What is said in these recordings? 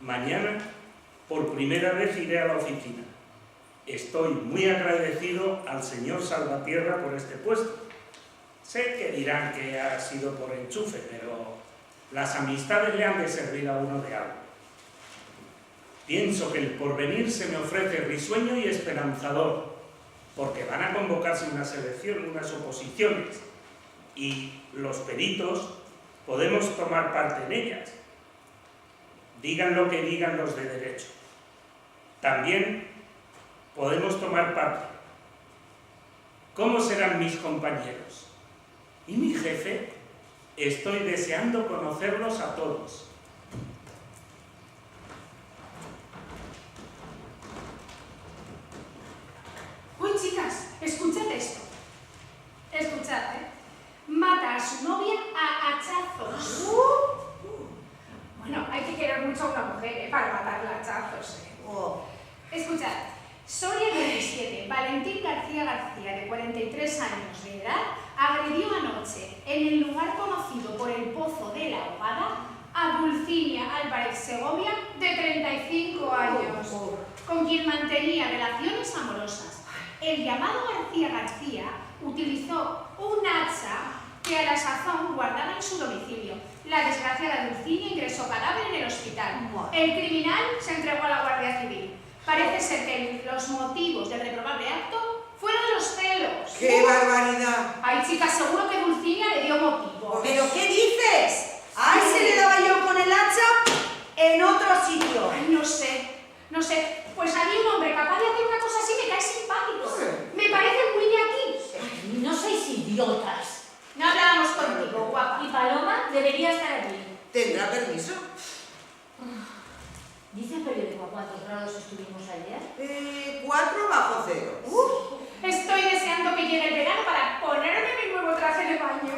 Mañana, por primera vez, iré a la oficina. Estoy muy agradecido al señor Salvatierra por este puesto. Sé que dirán que ha sido por enchufe, pero las amistades le han de servir a uno de algo. Pienso que el porvenir se me ofrece risueño y esperanzador, porque van a convocarse unas oposiciones, y los peritos podemos tomar parte en ellas. Digan lo que digan los de derecho. También podemos tomar parte. ¿Cómo serán mis compañeros? ¿Y mi jefe? Estoy deseando conocerlos a todos. Uy, chicas, escuchad esto. Escuchad, mata a su novia a hachazos. Bueno, hay que querer mucho a una mujer, para matarla a hachazos. Escuchad. Soria 17, Valentín García García, de 43 años de edad, agredió anoche en el lugar conocido por el Pozo de la Ahogada a Dulcinea Álvarez Segovia, de 35 años, con quien mantenía relaciones amorosas. El llamado García García utilizó un hacha que a la sazón guardaba en su domicilio. La desgraciada Dulcinea ingresó cadáver en el hospital. El criminal se entregó a la Guardia Civil. Parece ser que los motivos del reprobable acto fueron los celos. ¡Qué barbaridad! Ay, chicas, seguro que Dulcinea le dio motivo. ¿Pero qué dices? ¡Ay, se le daba yo con el hacha en otro sitio! Ay, no sé. Pues a mí un hombre capaz de hacer una cosa así me cae simpático. Me parece muy de aquí. Ay, no sois idiotas. No hablábamos contigo, guapa. Y Paloma debería estar aquí. ¿Tendrá permiso? ¿Dice el periódico a cuántos grados estuvimos ayer? 4 bajo cero. Estoy deseando que llegue el verano para ponerme mi nuevo traje de baño.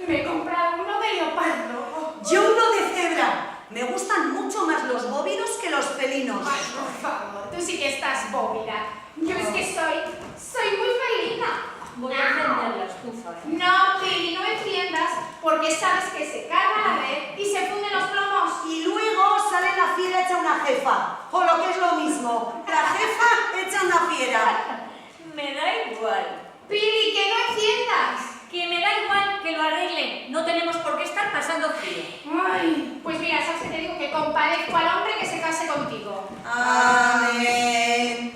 Me he comprado uno de leopardo. Yo uno de cebra. Me gustan mucho más los bóvidos que los felinos. Ay, por favor, tú sí que estás bóvida. Yo es que soy muy felina. Voy a encender la estufa. No, Pili, no me enciendas, porque sabes que se carga la red y se funden los plomos. Y luego sale la fiera hecha una jefa. O lo que es lo mismo, la jefa hecha una fiera. Me da igual. Pili, que no enciendas. Que me da igual que lo arreglen. No tenemos por qué estar pasando frío. Ay, pues mira, sabes que te digo que compadezco al hombre que se case contigo. Amén.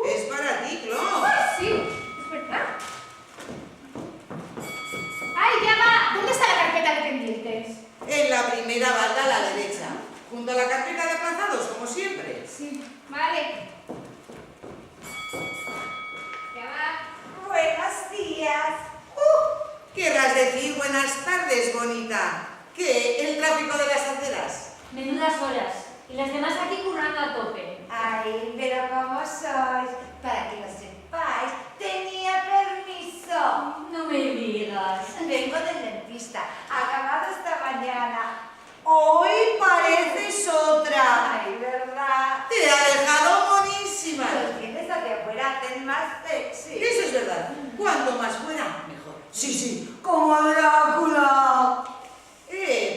Es para ti, Clo. Sí, es verdad. ¡Ay, ya va! ¿Dónde está la carpeta de pendientes? En la primera balda a la derecha, junto a la carpeta de aplazados, como siempre. Sí, vale. Ya va. Buenos días. Querrás decir buenas tardes, bonita. ¿Qué? ¿El tráfico de las aceras? Menudas horas. Y las demás aquí currando a tope. Ay, pero ¿cómo sois? Para que lo sepáis, tenía permiso. No me digas. Vengo del dentista, acabado esta mañana. Hoy pareces otra. Ay, ¿verdad? Te ha dejado monísima. Los dientes hacia afuera hacen más sexy. Eso es verdad. Cuanto más fuera, mejor. Sí, como Drácula.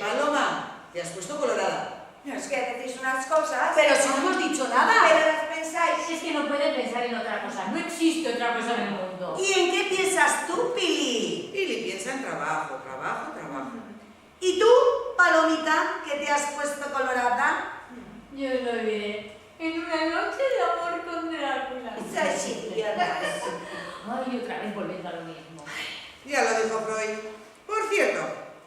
Paloma, te has puesto colorada. No es que decís unas cosas. Pero si no hemos dicho nada. Pero las pensáis. Es que no pueden pensar en otra cosa. No existe otra cosa en el mundo. ¿Y en qué piensas tú, Pili? Pili piensa en trabajo. ¿Y tú, Palomita, que te has puesto colorada? Yo lo diré. En una noche de amor con Drácula. Sois idiotas. Ay, otra vez volviendo a lo mismo. Ya lo dijo Freud. Por cierto,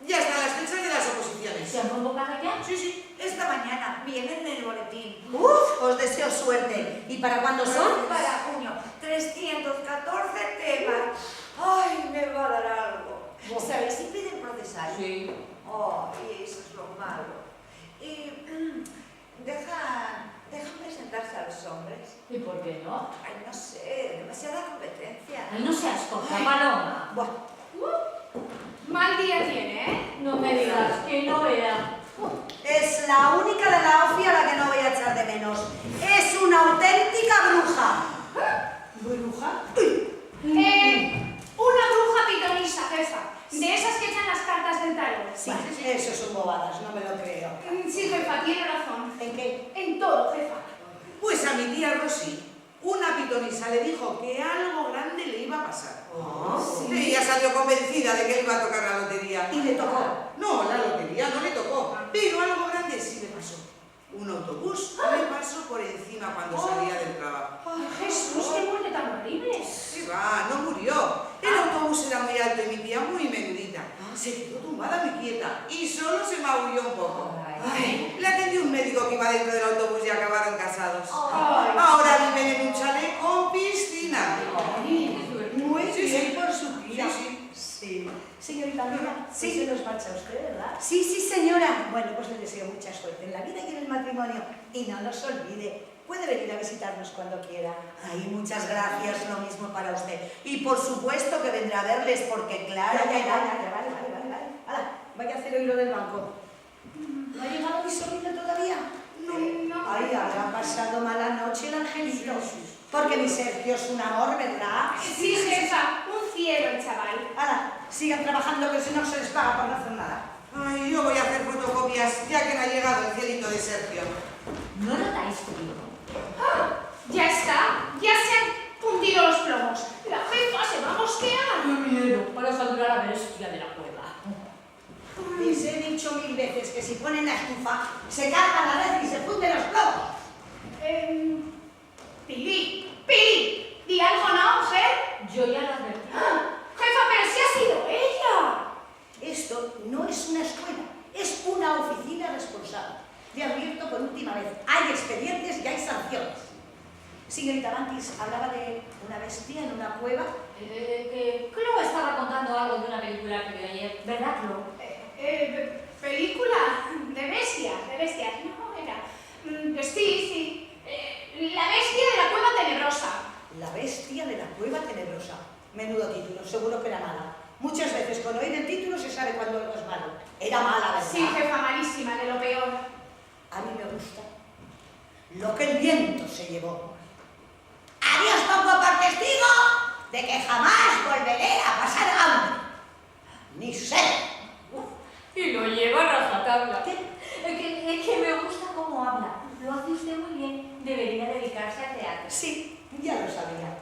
ya están las fechas de las oposiciones. ¿Se han convocado ya? Sí. Esta mañana vienen en el boletín. Os deseo suerte. ¿Y para cuándo son? Para junio, 314 temas. Ay, me va a dar algo. ¿Sabéis si piden procesar? Sí. Oh, y eso es lo malo. Y dejan presentarse a los hombres. ¿Y por qué no? Ay, no sé, demasiada competencia. Ay, no seas corta, Paloma. Buah. Mal día tiene, ¿eh? No me digas, que no vea. Es la única de la OFI a la que no voy a echar de menos. Es una auténtica bruja. Una bruja pitonisa, que Sí, eso son bobadas, no me lo creo. Sí, jefa, tiene razón. ¿En qué? En todo, jefa. Pues a mi tía Rosy, una pitonisa le dijo que algo grande le iba a pasar. Sí. Ella salió convencida de que le iba a tocar la lotería. Y le tocó. No, la lotería no le tocó, pero algo grande sí le pasó. Un autobús le pasó por encima cuando salía del trabajo. Ay, Jesús, qué muerte tan horrible. Sí va, no murió. El autobús era muy alto y mi tía muy menudita. Se quedó tumbada muy quieta y solo se maulló un poco. Ay, le atendió un médico que iba dentro del autobús y acabaron casados. Ay. Ahora viven en un chalet con piscina. Muy Sí, bien sí. por su vida. Sí, Sí. Señorita Mira, Sí. se nos marcha usted, ¿verdad? Sí, sí, señora. Bueno, pues le deseo mucha suerte en la vida y en el matrimonio. Y no nos olvide, puede venir a visitarnos cuando quiera. Ay, muchas gracias, lo mismo para usted. Y por supuesto que vendrá a verles, porque claro que... Vale. Hala, vaya a hacer hoy lo del banco. ¿No ha llegado mi sobrino todavía? No. Ay, habrá pasado mala noche el angelito. Porque mi Sergio es un amor, ¿verdad? Sí, jefa, un cielo, chaval. Hala, sigan trabajando que si no se les paga por no hacer nada. Ay, yo voy a hacer fotocopias ya que no ha llegado el cielito de Sergio. ¿No notáis frío? Ya está, ya se han fundido los plomos. La jefa se va a mosquear. ¡Qué miedo! Para saldrá la bestia de la cueva. Les he dicho 1000 veces que si ponen la estufa, se cargan la red y se funden los plomos. Pili, di algo, ¿no, mujer? Yo ya lo advertí. Jefa, pero si ha sido ella. Esto no es una escuela, es una oficina responsable. Le advierto por última vez, hay expedientes y hay sanciones. Señorita Bantis, hablaba de una bestia en una cueva. Que Clo estaba contando algo de una película que vio ayer, ¿verdad, Clo? Película de bestias, no era. Sí. La bestia de la cueva tenebrosa. La bestia de la cueva tenebrosa. Menudo título, seguro que era mala. Muchas veces con oír el título se sabe cuando algo es malo. Era mala, ¿verdad? Sí, jefa, malísima, de lo peor. A mí me gusta lo que el viento se llevó. Adiós pongo por testigo de que jamás volveré a pasar hambre. Ni sed. Y lo lleva a rajatabla. ¿Qué? Es que me gusta cómo habla. Lo hace usted muy bien. Debería dedicarse al teatro. Sí, ya lo sabía.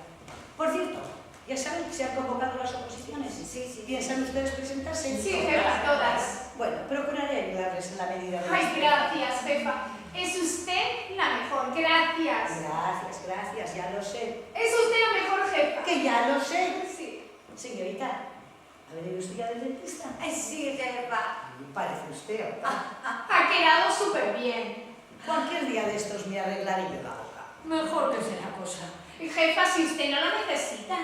Por cierto, ¿ya saben que se han convocado las oposiciones? Sí. ¿Piensan ustedes presentarse? Sí, jefa, todas. Bueno, procuraré ayudarles en la medida de... Ay, gracias, jefa. Es usted la mejor, gracias. Gracias, ya lo sé. Es usted la mejor jefa. Que ya lo sé. Sí. Señorita, ¿ha venido usted ya del dentista? Sí, jefa. Parece usted, ¿verdad? Ha quedado súper bien. Cualquier día de estos me arreglaré yo la boca. Mejor que sea cosa. Jefa, si usted no lo necesita,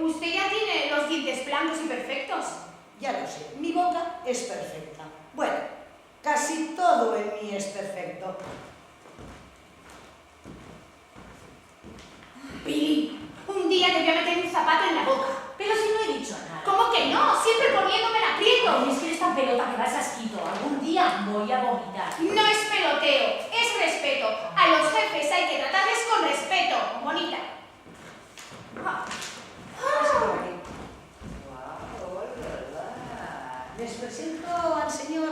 usted ya tiene los dientes blancos y perfectos. Ya lo sé, mi boca es perfecta. Bueno, casi todo en mí es perfecto. Pili, un día te voy a meter un zapato en la boca. Pero si no he dicho nada. ¿Cómo que no? Siempre poniéndome el Ay, aprieto. es que eres tan pelota que vas asquito. Algún día voy a vomitar. No es peloteo, es respeto. A los jefes hay que tratarles con respeto, bonita. Les presento al señor...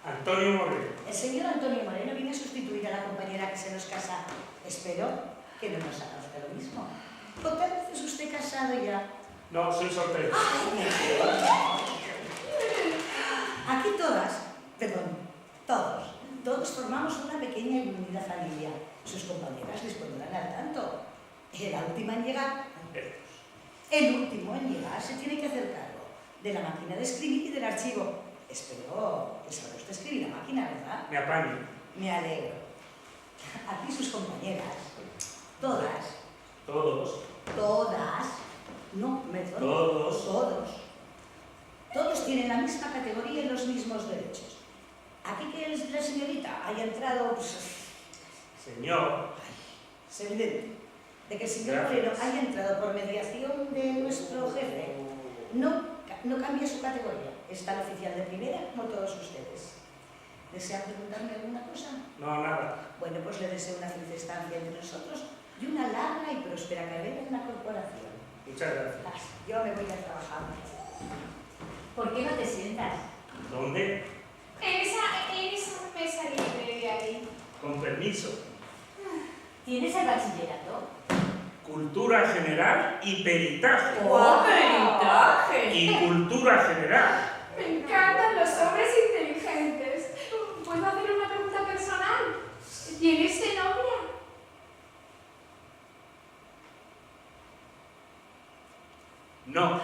Antonio Moreno. El señor Antonio Moreno viene a sustituir a la compañera que se nos casa. Espero que no nos haga usted lo mismo. ¿O tal vez es usted casado ya? No, soy soltero. Aquí todos formamos una pequeña y unida familia. Sus compañeras les pondrán al tanto. La última en llegar, el último en llegar se tiene que hacer cargo de la máquina de escribir y del archivo. Espero que sabrá usted escribir a máquina, ¿verdad? Me apaño. Me alegro. Aquí sus compañeras, todas, no, todos tienen la misma categoría y los mismos derechos. Aquí que la señorita haya entrado, pues, Señor, es evidente, de que el señor Moreno haya entrado por mediación de nuestro jefe, no cambia su categoría, es tan oficial de primera como todos ustedes. ¿Desean preguntarme alguna cosa? no, nada. Bueno, pues le deseo una feliz estancia entre nosotros y una larga y próspera carrera en la corporación. Muchas gracias. Yo me voy a trabajar. ¿Por qué no te sientas? ¿Dónde? En esa mesa libre de ahí. Con permiso. ¿Tienes el bachillerato? Cultura general y peritaje. ¡Oh, peritaje! Y cultura general. Me encantan los hombres inteligentes. ¿Puedo hacer una pregunta personal? ¿Tienes novia? No,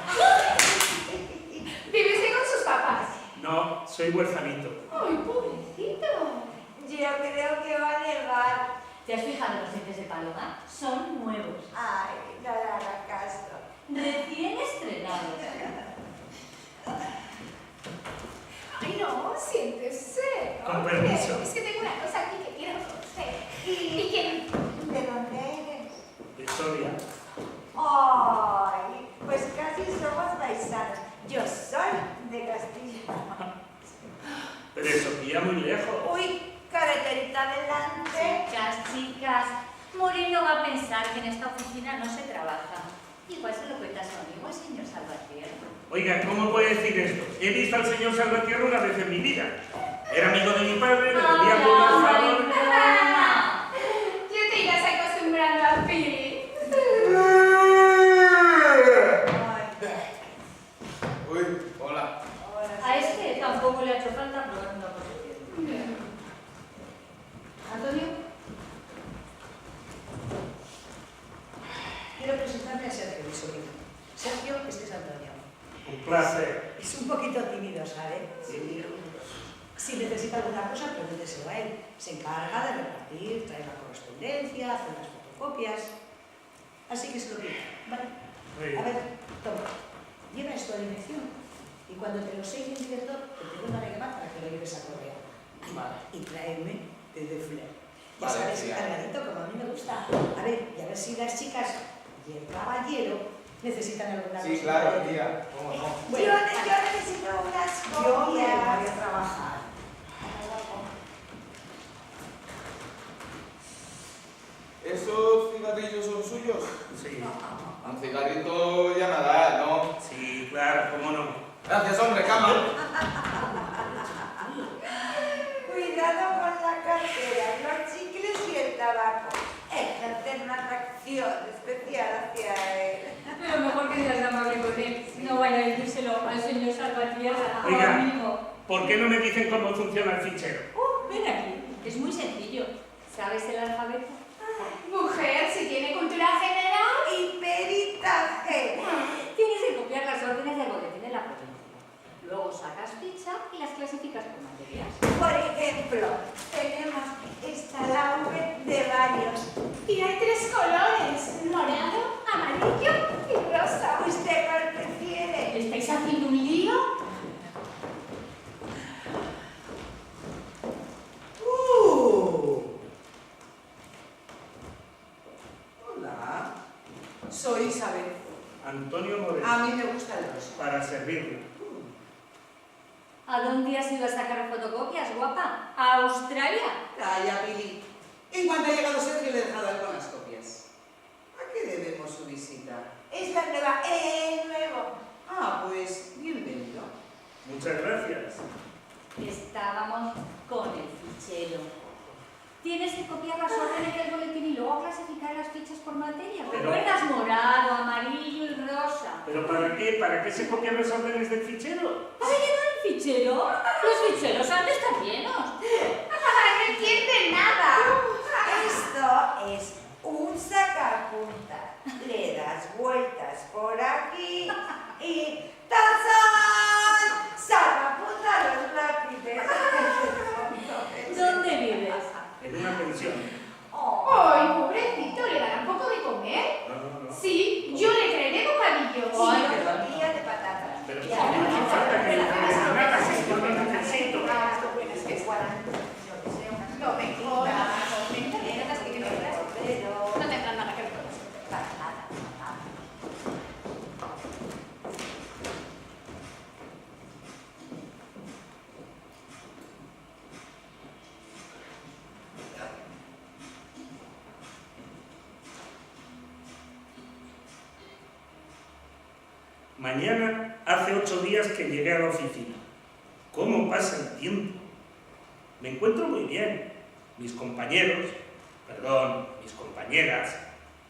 ¿Vives con sus papás? no, soy huerfanito. ¡Ay, pobrecito! Yo creo que va a nevar. ¿Te has fijado en los dientes de paloma? Son nuevos. Ay, no le haga caso. Recién estrenados. Ay, no, siéntese. Con permiso. Es que tengo una cosa aquí que quiero conocer. ¿Y quién? de dónde eres? De Soria. Ay, pues casi somos paisanos. Yo soy de Castilla. Pero eso pilla muy lejos. Uy, carreterita adelante. Chicas, Moreno va a pensar que en esta oficina no se trabaja. Igual se lo cuenta a su amigo, el señor Salvatierra. Oiga, ¿cómo puede decir esto? He visto al señor Salvatierra una vez en mi vida. Era amigo de mi padre, le pedía por favor. Ya te irás acostumbrando a Pili. Uy, hola. A este tampoco le ha hecho falta probar una posición. Antonio, quiero presentarme a Sergio, mi sobrino. Sergio, este es Antonio. Un placer. Es un poquito tímido, ¿sabe? Si necesita alguna cosa, pregúnteselo a él. Se encarga de repartir, traer la correspondencia, hacer las fotocopias. Así que se lo pido, ¿vale? Muy A bien. ver, toma. Lleva esto a la dirección. Y cuando te lo señale el director, te vuelvan a llamar para que lo lleves a correo. Vale. Y tráeme de Flair. Ya Vale, sabes, tía. cargadito como a mí me gusta. A ver, y a ver si las chicas y el caballero necesitan alguna cosa. Sí, claro, tía. ¿Cómo no? Bueno, Yo necesito unas yo me voy a copias. trabajar. ¿Esos cigarrillos son suyos? Sí, Un cigarrito ya nada, ¿no? sí, claro, cómo no. Gracias, hombre, cama. Cuidado con la cartera, los chicles y el tabaco. Ejercen una atracción especial hacia él. Pero mejor que seas amable con él. No vaya a decírselo al señor Salvatierra. Oiga. Amigo. ¿Por qué no me dicen cómo funciona el fichero? Ven aquí. Es muy sencillo. ¿Sabes el alfabeto? Mujer, si tiene cultura general. Y peritaje. Tienes que copiar las órdenes del boletín de la provincia. Luego sacas ficha y las clasificas por materias. Por ejemplo, tenemos esta laude de varios. Y hay 3 colores: morado, amarillo y rosa. ¿Usted cuál prefiere? ¿Estáis haciendo un lío? Hola. Soy Isabel. Antonio Moreno. A mí me gusta el rosa. Para servirle. ¿A dónde has ido a sacar fotocopias, guapa? ¿A Australia? Calla, Pili. En cuanto ha llegado Sergio, le he dejado algunas copias. ¿A qué debemos su visita? Es la nueva, nuevo. Ah, pues, bienvenido. Muchas gracias. Estábamos con el fichero. Tienes que copiar las órdenes del boletín y luego clasificar las fichas por materia. Pero- Recuerdas morado, amarillo y rosa. ¿Pero para qué? ¿Para qué se copian las órdenes del fichero? ¿Has llenado el fichero? Los ficheros han de estar llenos. No entiende nada. Esto es un sacapuntas. Le das vueltas por aquí y ¡tazán! Sacapuntas los lápices. ¿Dónde vives? En una pensión. Ay, pobrecito, ¿le darán poco de comer? No. Sí, yo le traeré bocadillos. Ay, Y perdón. tortilla de patatas. Pero Y no hace falta que le traigas nada, si yo no necesito. Ah, bueno, es que es guarán, yo que sé, unas No, mejor, tortillas, mejor, así que no tendrás. pero No tendrán nada que ver con eso. para nada, nada. Mañana hace 8 días que llegué a la oficina. ¿Cómo pasa el tiempo. Me encuentro muy bien. Mis compañeras,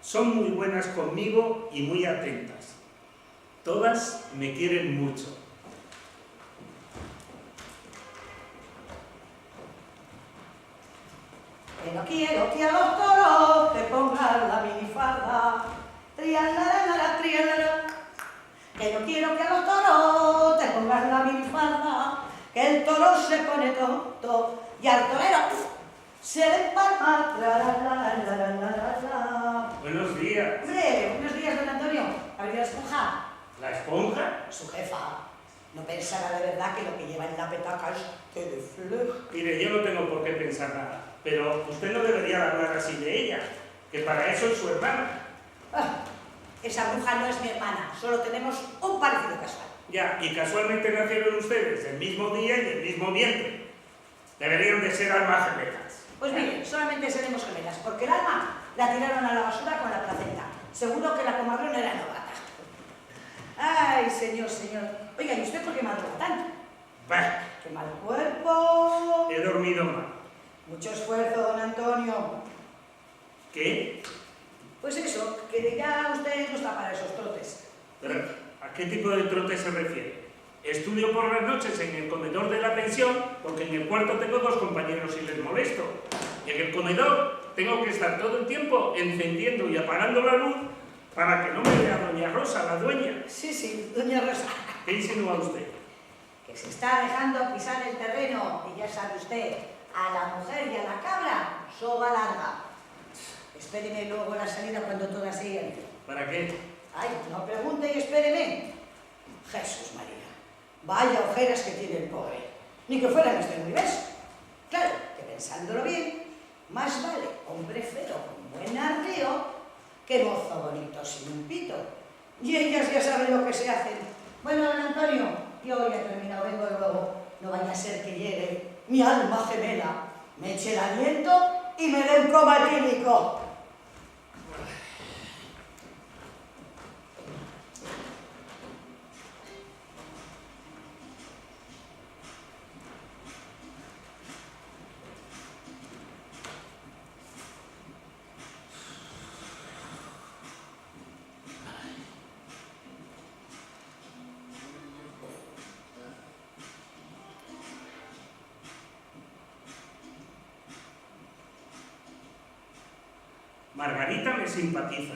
son muy buenas conmigo y muy atentas. Todas me quieren mucho. Que no quiero que a los toros te pongan la minifalda. Trialara, trialara. Que no quiero que a los toros te pongan la minifalda. Que el toro se pone tonto y al torero se le empalma. Buenos días. Hombre, buenos días, don Antonio. ¿Ha venido la esponja? ¿La esponja? Su jefa. No pensará de verdad que lo que lleva en la petaca es té de fleur. Mire, yo no tengo por qué pensar nada, pero usted no debería hablar así de ella, que para eso es su hermana. Ah, esa bruja no es mi hermana, solo tenemos un parecido casual. Ya, y casualmente nacieron ustedes el mismo día y el mismo vientre. Deberían de ser almas gemelas. Pues mire, solamente seremos gemelas, porque el alma la tiraron a la basura con la placenta. Seguro que la comadrona era novata. Ay, señor, señor. Oiga, ¿y usted por qué madruga tanto? Bah, ¡Qué mal cuerpo! he dormido mal. Mucho esfuerzo, don Antonio. ¿Qué? Pues eso, que ya usted no está para esos trotes. ¿Pero a qué tipo de trote se refiere? Estudio por las noches en el comedor de la pensión porque en el cuarto tengo 2 compañeros y les molesto. Y en el comedor tengo que estar todo el tiempo encendiendo y apagando la luz para que no me vea doña Rosa, la dueña. Sí, doña Rosa. ¿Qué insinúa usted? Que se está dejando pisar el terreno, y ya sabe usted, a la mujer y a la cabra, soga larga. Espéreme luego la salida cuando todas se lleguen. ¿Para qué? Ay, no pregunte y espéreme. Jesús María, vaya ojeras que tiene el pobre. Ni que fuera Mr. Universo. Claro, que pensándolo bien, más vale hombre feo con buen arreo que mozo bonito sin un pito. Y ellas ya saben lo que se hacen. Bueno, don Antonio, yo ya he terminado, vengo luego. No vaya a ser que llegue mi alma gemela, me eche el aliento y me dé un coma etílico. Margarita me simpatiza.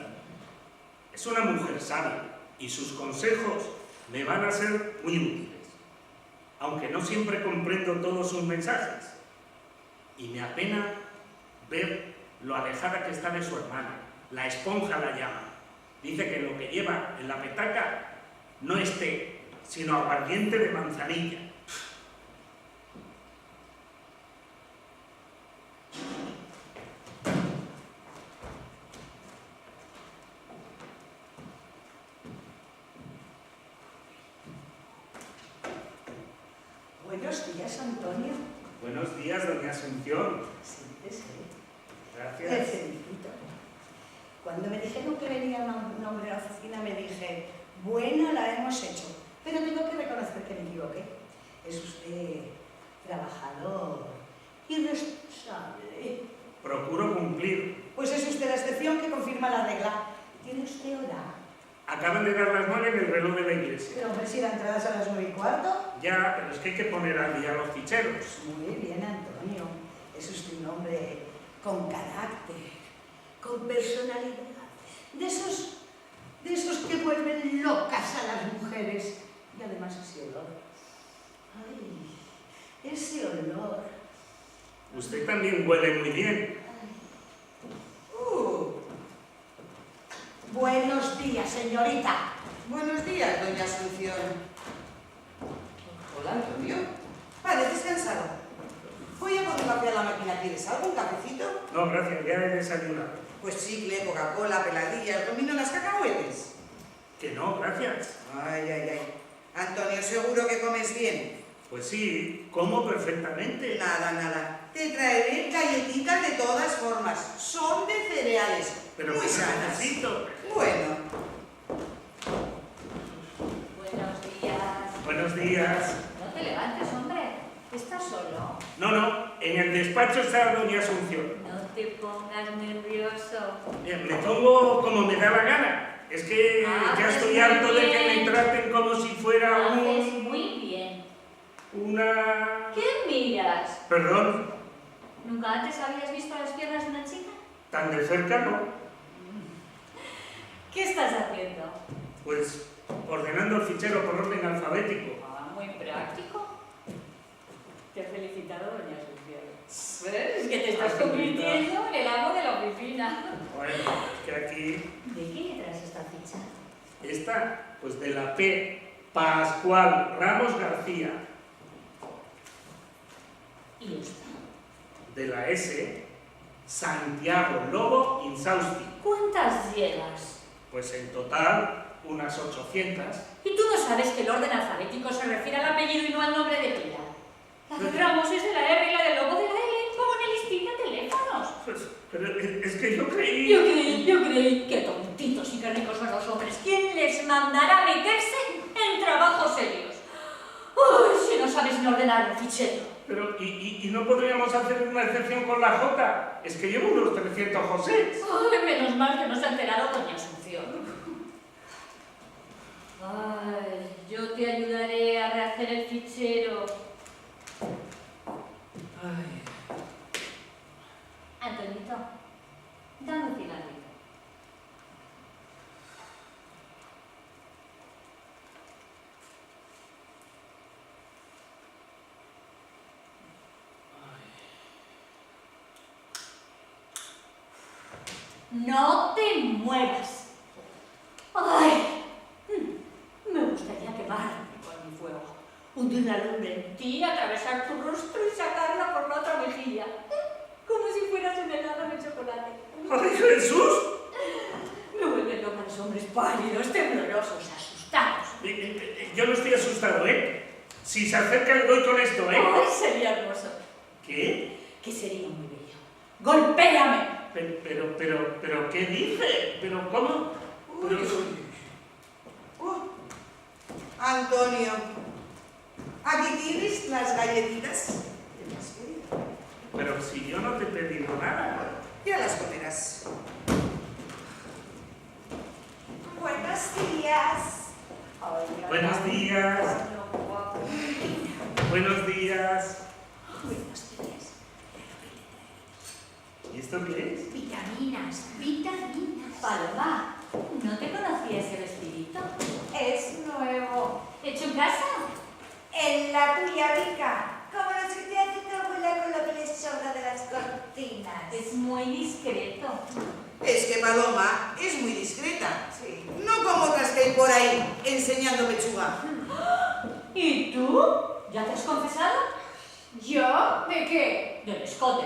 Es una mujer sabia y sus consejos me van a ser muy útiles, aunque no siempre comprendo todos sus mensajes. Y me apena ver lo alejada que está de su hermana. La esponja la llama. Dice que lo que lleva en la petaca no es té, sino aguardiente de manzanilla. Buenos días, Antonio. Buenos días, doña Asunción. Siéntese. Te Gracias. felicito. Cuando me dijeron que venía un hombre a la oficina, me dije, buena la hemos hecho. Pero tengo que reconocer que me equivoqué. Es usted trabajador y responsable. Procuro cumplir. Pues es usted la excepción que confirma la regla. ¿Tiene usted hora? Acaban de dar las 9 en el reloj de la iglesia. Pero hombre, si la entrada es a las 9:15. Ya, pero es que hay que poner al día los ficheros. Muy bien, Antonio. Es usted un hombre con carácter, con personalidad. De esos que vuelven locas a las mujeres. Y además ese olor. Ay, ese olor. Usted también huele muy bien. Buenos días, señorita. Buenos días, doña Asunción. Hola, Antonio. Pareces cansado. Voy a poner café a la máquina. ¿Quieres algo? ¿Un cafecito? No, gracias, ya he desayunado. Pues chicle, Coca-Cola, peladillas, domino las cacahuetes. Que no, gracias. Ay, ay, ay. Antonio, ¿seguro que comes bien? Pues sí, como perfectamente. Nada, nada. Te traeré galletitas de todas formas. Son de cereales. Pero muy que sanas. necesito. Bueno, Buenos días. Buenos días. No te levantes, hombre. ¿Estás solo? No, en el despacho está doña Asunción. No te pongas nervioso. Me pongo como me da la gana. Es que ya estoy harto de que me traten como si fuera Haces muy bien. una... ¿Qué miras? Perdón, ¿Nunca antes habías visto las piernas de una chica? tan de cerca no. ¿Qué estás haciendo? Pues ordenando el fichero por orden alfabético. Muy práctico. Te ha felicitado doña Asunción. ¿Ves? Es que te estás convirtiendo en el amo de la oficina. Bueno, es que aquí... ¿De qué letras esta ficha? Esta, pues de la P, Pascual Ramos García. ¿Y esta? De la S, Santiago Lobo Insausti. ¿Cuántas llevas? Pues en total, unas 800. ¿Y tú no sabes que el orden alfabético se refiere al apellido y no al nombre de pila? La de Ramos es de la R y la de Lobo de la L, como en el listín de teléfonos. Pues, pero es que yo creí... Yo creí que tontitos y que ricos son los hombres. ¿Quién les mandará meterse en trabajos serios? Uy, si no sabes ni ordenar el fichero. Pero, ¿y no podríamos hacer una excepción con la J? Es que llevo unos 300 Josés. Ay, menos mal que no se ha enterado doña Asunción. Ay, yo te ayudaré a rehacer el fichero. Ay. Antonito, dame un cigarrito. No te muevas. Ay, me gustaría quemarme con mi fuego. Hundir la lumbre en ti, atravesar tu rostro y sacarla por la otra mejilla. Como si fueras un helado de chocolate. ¡Ay, Jesús! Me vuelven locos los hombres pálidos, temblorosos, asustados. Yo no estoy asustado, ¿eh? Si se acerca el doy con esto, ¿eh? Ay, sería hermoso. ¿Qué? Que sería muy bello. ¡Golpéame! Pero, ¿qué dice? ¿Pero cómo? Uy. Antonio, aquí tienes las galletitas. ¿Te las has pedido? Pero si yo no te he pedido nada. Ya las comerás. Buenos días. Hola. Buenos días. Hola, guapo. Buenos días. Buenos días. ¿Y esto qué es? Vitaminas. Paloma, ¿no te conocía ese vestidito? Es nuevo. ¿Hecho en casa? En la tuya rica. Como los que te hace tu abuela con lo que les sobra de las cortinas. Es muy discreto. Es que Paloma es muy discreta. Sí. No como otras que hay por ahí enseñando pechuga. ¿Y tú? ¿Ya te has confesado? ¿Yo? ¿De qué? Del escote.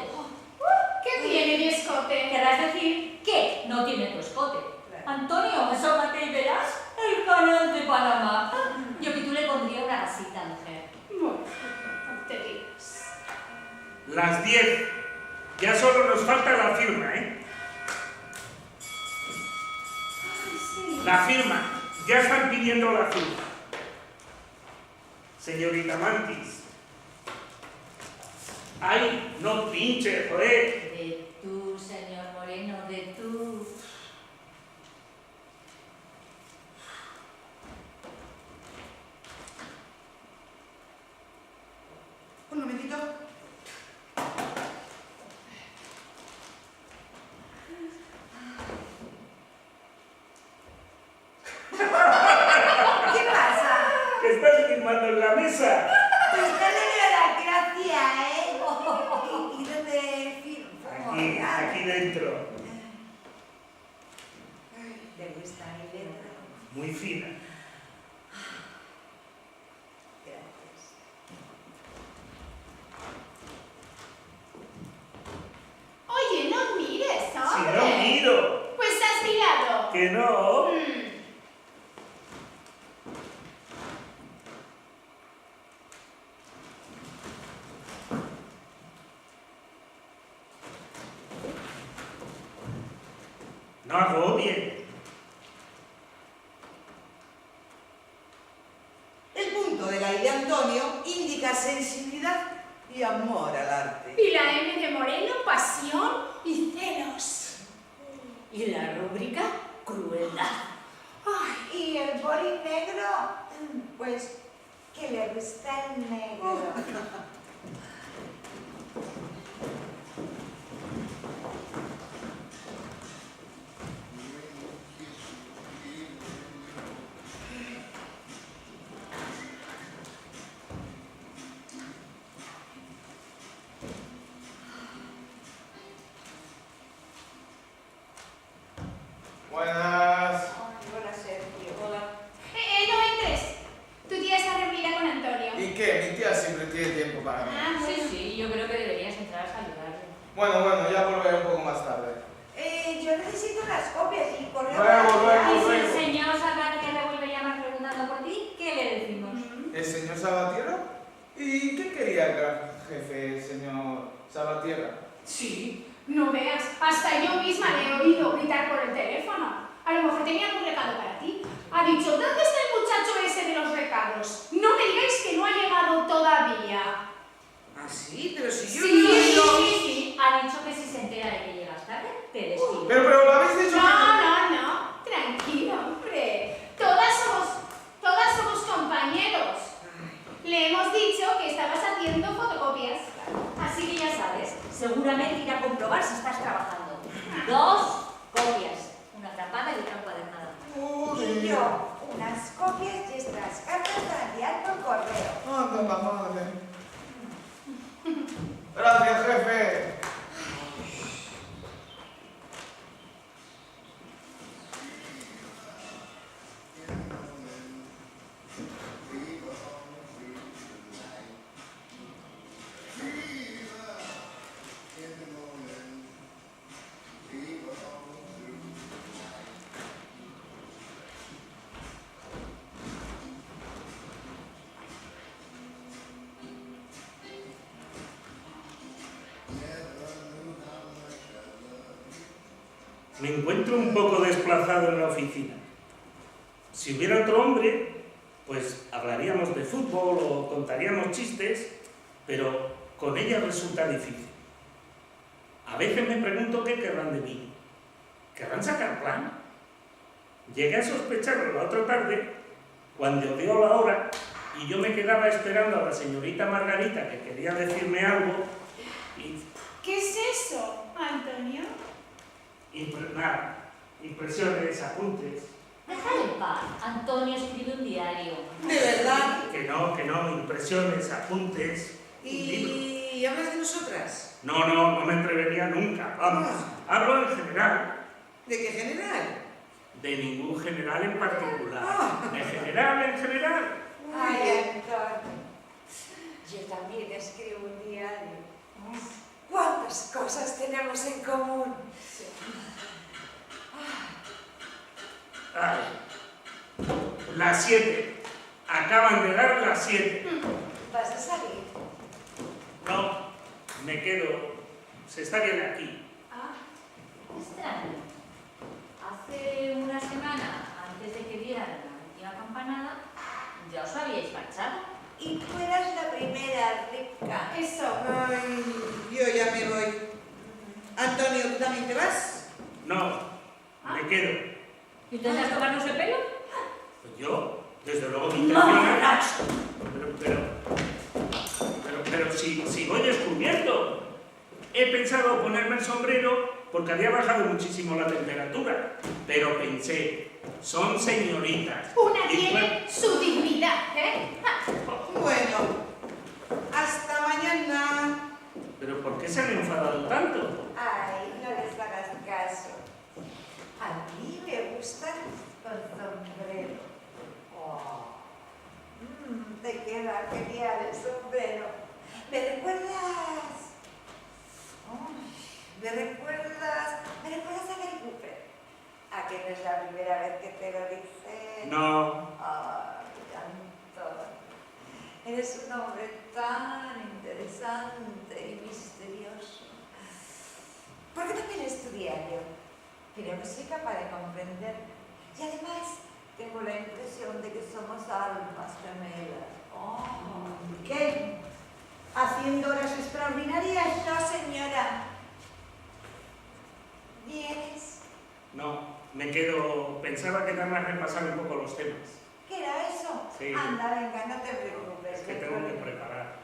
¿Qué tiene mi escote? Querrás decir que no tiene tu escote. Claro. Antonio, asómate y verás el canal de Panamá. Yo que tú le pondría una gasita, mujer. Bueno, no te digas. Las 10. Ya solo nos falta la firma, ¿eh? Ay, sí. La firma. Ya están pidiendo la firma. Señorita Mantis. ¡Ay, no pinche, joder! De tú, señor Moreno, de tú. Un momentito. ¿Qué pasa? ¿Qué estás firmando en la mesa? Pues no le veo la gracia, ¿eh? ¿Y dónde firmo? Aquí dentro. ¿Te gusta mi letra? Muy fina. Gracias. Oye, no mires, Si hombre. no miro. Pues has mirado. Que no. No hago bien. El punto de la I de Antonio indica sensibilidad y amor al arte. Y la M de Moreno, pasión y celos. Y la rúbrica, crueldad. Y el boli negro, pues que le gusta el negro. Buenas. Hola, Sergio. Hola. No entres. Tu tía está reunida con Antonio. ¿Y qué? Mi tía siempre tiene tiempo para mí. Ah, bueno. Sí, yo creo que deberías entrar a saludarle. Bueno, ya volveré un poco más tarde. Yo necesito unas copias y correo. Luego. Y si el señor Salvatierra vuelve a llamar preguntando por ti, ¿qué le decimos? ¿El señor Salvatierra? ¿Y qué quería el gran jefe, señor Salvatierra? Sí, no veas. Hasta yo misma le he oído gritar por el teléfono. A lo mejor tenía algún recado para ti. Ha dicho, ¿dónde está el muchacho ese de los recados? No me digáis que no ha llegado todavía. ¿Ah, sí? Pero si yo Sí, no he oído... Sí. Ha dicho que si se entera de que llegas tarde, te despide. Pero lo habéis dicho No. Tranquilo, hombre. Todas somos compañeros. Le hemos dicho que estabas haciendo fotocopias. Así que ya sabes, seguramente irá a comprobar si estás trabajando. 2 copias, una tapada y otra encuadernada. Y yo, unas copias y estas cartas para enviar por correo. Anda, la madre. Gracias, jefe. Me encuentro un poco desplazado en la oficina. Si hubiera otro hombre, pues hablaríamos de fútbol o contaríamos chistes, pero con ella resulta difícil. A veces me pregunto qué querrán de mí. ¿Querrán sacar plan? Llegué a sospecharlo la otra tarde, cuando dio la hora, y yo me quedaba esperando a la señorita Margarita, que quería decirme algo, y ¿Qué es eso, Antonio? nada, impresiones, apuntes. Déjale en paz, Antonio escribe un diario. ¿De verdad? Que no, impresiones, apuntes, un libro. ¿Y hablas de nosotras? No me atrevería nunca, vamos. Hablo en general, ¿De qué general? de ningún general en particular. Ah. De general en general. Ay, Antonio. Yo también escribo un diario. ¿Cuántas cosas tenemos en común? Ay, las 7. Acaban de dar las 7. ¿Vas a salir? No, me quedo. Se está bien aquí. Ah, extraño. Hace una semana, antes de que dieran la última campanada, ya os habíais marchado. Y tú eras la primera, Ripka. Eso. Ay, yo ya me voy. Antonio, ¿tú también te vas? No, me quedo. ¿Y entonces a tomarnos el pelo? Pues yo, desde luego, mi intención es... ¡Mamarracho! Pero si voy descubierto. He pensado ponerme el sombrero porque había bajado muchísimo la temperatura. Pero pensé, son señoritas. Una Y tiene su dignidad, ¿eh? Bueno, hasta mañana. ¿Pero por qué se han enfadado tanto? Ay, no les hagas caso. A mí me gustan con sombrero. Oh. Te queda genial el sombrero. ¿Me recuerdas? Ay, ¿Me recuerdas a Gary Cooper? ¿A que no es la primera vez que te lo dice? No. Ay, Antonio. Eres un hombre tan interesante y misterioso. ¿Por qué no tienes tu diario? Creo que soy capaz de comprender. Y además, tengo la impresión de que somos almas gemelas. Oh. ¿Qué? haciendo horas extraordinarias. No, señora. ¿Vienes? No, me quedo... Pensaba que nada más repasar un poco los temas. ¿Qué era eso? Sí. Anda, venga, no te preocupes. Es que tengo que preparar.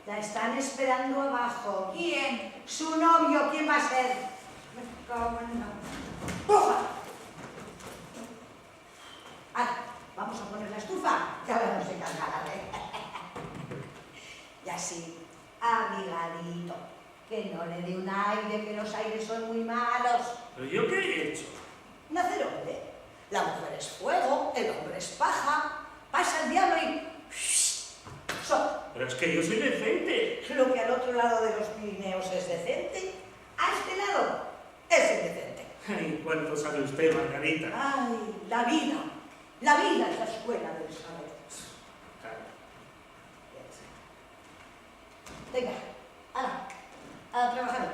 La están esperando abajo. ¿Quién? Su novio, ¿quién va a ser? Me cago en la... ¡Pufa! Ah, vamos a poner la estufa, que ahora no se cargará, Y así, abrigadito, que no le dé un aire, que los aires son muy malos. ¿Pero yo qué he hecho? Nacer hombre. La mujer es fuego, el hombre es paja, pasa el diablo y... Pero es que yo soy decente. Lo que al otro lado de los Pirineos es decente, a este lado es indecente. Ay, ¿cuánto sabe usted, Margarita? Ay, la vida es la escuela del saber. Claro. Venga, a trabajar.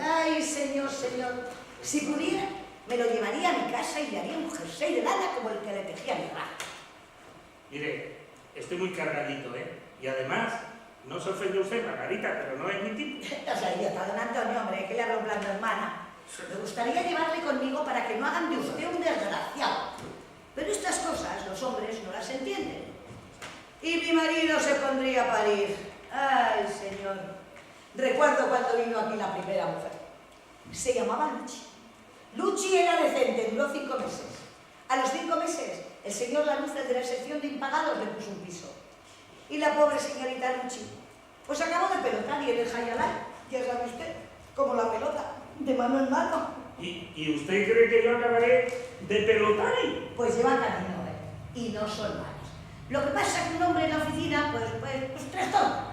Ay, señor, si pudiera, me lo llevaría a mi casa y le haría un jersey de lana como el que le tejía mi hermana. Mire, estoy muy cargadito, ¿eh? Y además, no se ofende usted, Margarita, pero no es mi tipo. O sea, idiota, don Antonio, hombre, que le hablo en plan de hermana. Me gustaría llevarle conmigo para que no hagan de usted un desgraciado. Pero estas cosas los hombres no las entienden. Y mi marido se pondría a parir. Ay, señor. Recuerdo cuando vino aquí la primera mujer. Se llamaba Luchi. Luchi era decente, duró 5 meses. A los 5 meses, el señor Lanuza de la sección de impagados le puso un piso. Y la pobre señorita Luchi, pues acabó de pelotar y en el Jayalay, ya sabe usted, como la pelota, de mano en mano. ¿Y usted cree que yo acabaré de pelotar? Pues lleva camino, y no son malos. Lo que pasa es que un hombre en la oficina, pues trastorna.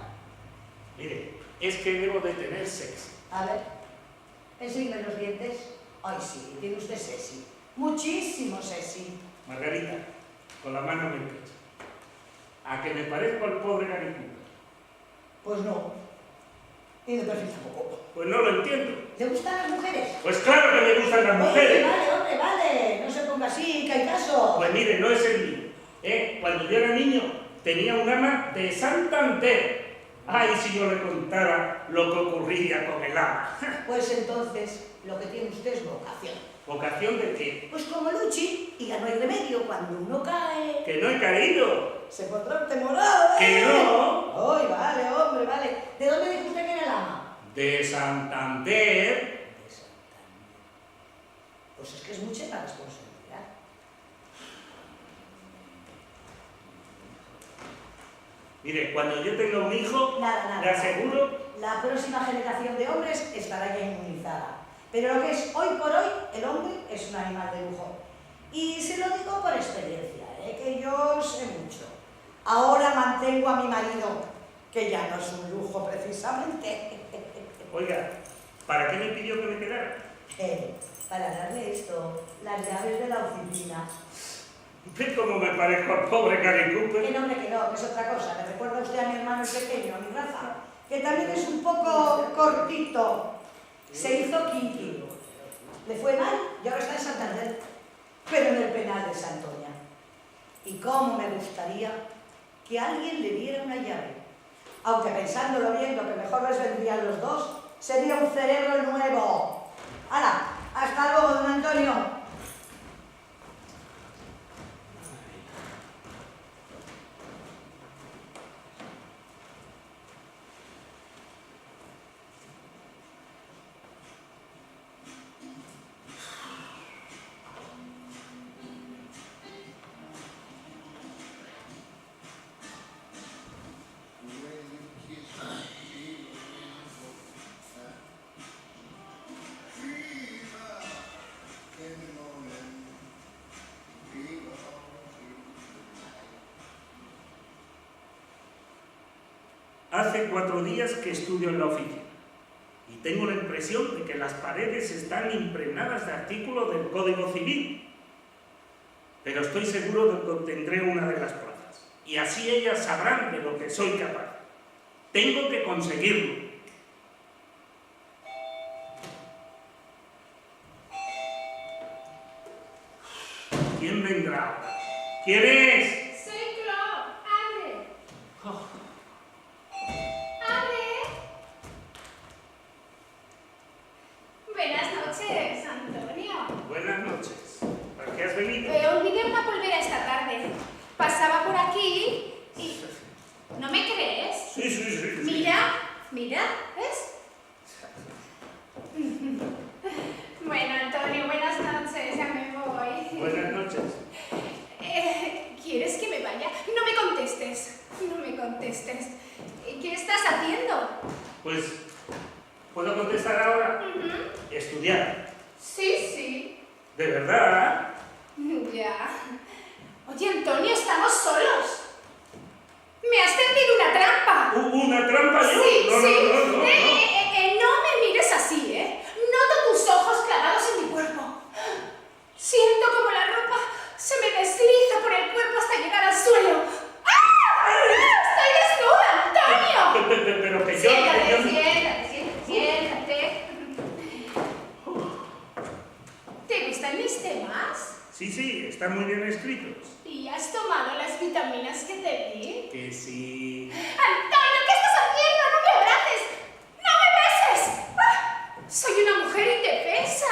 Mire, es que debo de tener sexo. A ver, enséñame los dientes. Ay, sí, tiene usted sexy. Muchísimo sexy. Margarita, con la mano en el pecho. ¿A que me parezco al pobre Gary Cooper? Pues no. Y de perfil tampoco. Pues no lo entiendo. ¿Le gustan las mujeres? Pues claro que me gustan las mujeres. Vale, hombre, vale. No se ponga así, que hay caso. Pues mire, no es el mío. Cuando yo era niño, tenía un ama de Santander. Ay, si yo le contara lo que ocurría con el ama. Pues entonces, lo que tiene usted es vocación. ¿Vocación de qué? Pues como Luchi, y ya no hay remedio, cuando uno cae... Que no he caído. Se pondrá usted morado, ¿eh? Que no. Ay, vale, hombre, vale. ¿De dónde dijo usted que era el ama? De Santander. De Santander. Pues es que es mucha la responsabilidad. Mire, cuando yo tenga un hijo, Nada. le aseguro... La próxima generación de hombres estará ya inmunizada. Pero lo que es hoy por hoy, el hombre es un animal de lujo. Y se lo digo por experiencia, que yo sé mucho. Ahora mantengo a mi marido, que ya no es un lujo precisamente. Oiga, ¿para qué me pidió que me quedara? Para darle esto, las llaves de la oficina. ¿Ve cómo me parezco al pobre Gary Cooper? Que no, que es otra cosa. Me recuerda usted a mi hermano el pequeño, a mi Rafa, que también es un poco cortito. Se hizo kinky. Le fue mal y ahora está en Santander, pero en el penal de Santoña. Y cómo me gustaría que alguien le diera una llave. Aunque pensándolo bien, lo que mejor les vendría a los dos sería un cerebro nuevo. ¡Hala! ¡Hasta luego, don Antonio! Hace 4 días que estudio en la oficina y tengo la impresión de que las paredes están impregnadas de artículos del Código Civil. Pero estoy seguro de que obtendré una de las plazas y así ellas sabrán de lo que soy capaz. Tengo que conseguirlo. ¿Quién vendrá ahora? ¿Quién es? Sí, Mira, ¿ves? Bueno, Antonio, buenas noches, ya me voy. Buenas noches. ¿Quieres que me vaya? No me contestes, no me contestes. ¿Qué estás haciendo? Pues, ¿puedo contestar ahora? Estudiar. Sí. ¿De verdad? Ya. Oye, Antonio, estamos solos. Me has tendido una trampa. ¿Una trampa yo? Sí, No, sí. no, no, no. No me mires así, ¿eh? Noto tus ojos clavados en mi cuerpo. Siento como la ropa se me desliza por el cuerpo hasta llegar al suelo. ¡Ah! ¡Estoy desnuda, Antonio! Pero que yo... Siéntate. ¿Te gustan mis temas? Sí, están muy bien escritos. ¿Y has tomado las vitaminas que te di? Que sí... ¡Antonio, qué estás haciendo! ¡No me abraces! ¡No me beses! ¡Ah! Soy una mujer indefensa.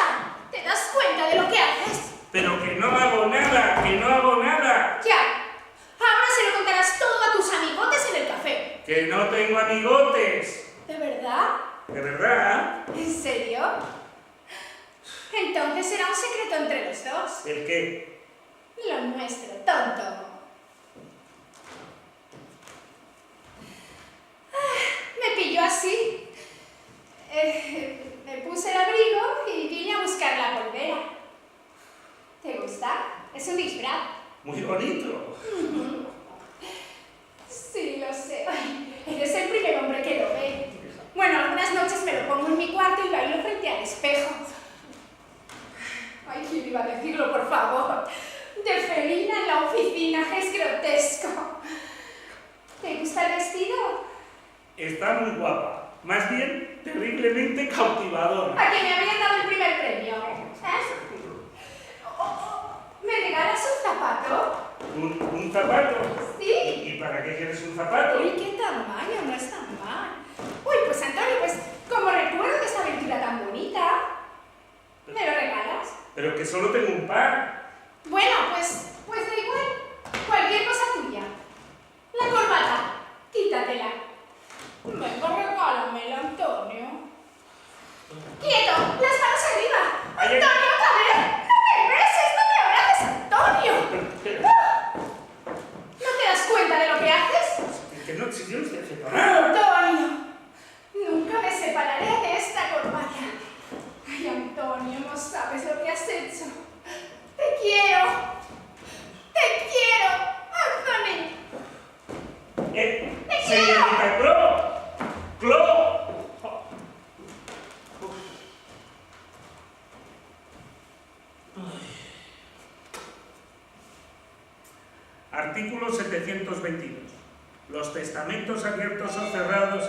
¿Te das cuenta de lo que haces? Pero que no hago nada, que no hago nada. Ya. Ahora se lo contarás todo a tus amigotes en el café. Que no tengo amigotes. ¿De verdad? ¿De verdad? ¿En serio? Entonces será un secreto entre los dos. ¿El qué? Lo nuestro, tonto. Me pilló así. Me puse el abrigo y vine a buscar la polvera. ¿Te gusta? Es un disfraz. Muy bonito. Sí, lo sé. Ay, eres el primer hombre que lo ve. Bueno, algunas noches me lo pongo en mi cuarto y bailo frente al espejo. Ay, ¿quién iba a decirlo, por favor? De felina en la oficina, es grotesco. ¿Te gusta el vestido? Está muy guapa. Más bien, terriblemente cautivadora. ¿A que me habían dado el primer premio? ¿Me regalas un zapato? ¿Un zapato? Sí. ¿Y para qué quieres un zapato? Uy, qué tamaño, no es tan mal. Uy, pues Antonio, pues como recuerdo de esta aventura tan bonita, ¿me lo regalas? Pero que solo tengo un par. Bueno, pues da igual. Cualquier cosa tuya. La corbata, quítatela. Venga, regálamela, Antonio. ¡Quieto! ¡Las manos arriba! Ayer- ¡Antonio, otra vez! ¡No me beses! ¡No me abraces, Antonio! ¿No te das cuenta de lo que haces? Que no, si yo no estoy haciendo nada. Antonio, nunca me separaré de esta corbata. Ay, Antonio, no sabes lo que has hecho. Te quiero. Te quiero, Anthony. Señorita Clo. Clo. Artículo 722. Los testamentos abiertos o cerrados.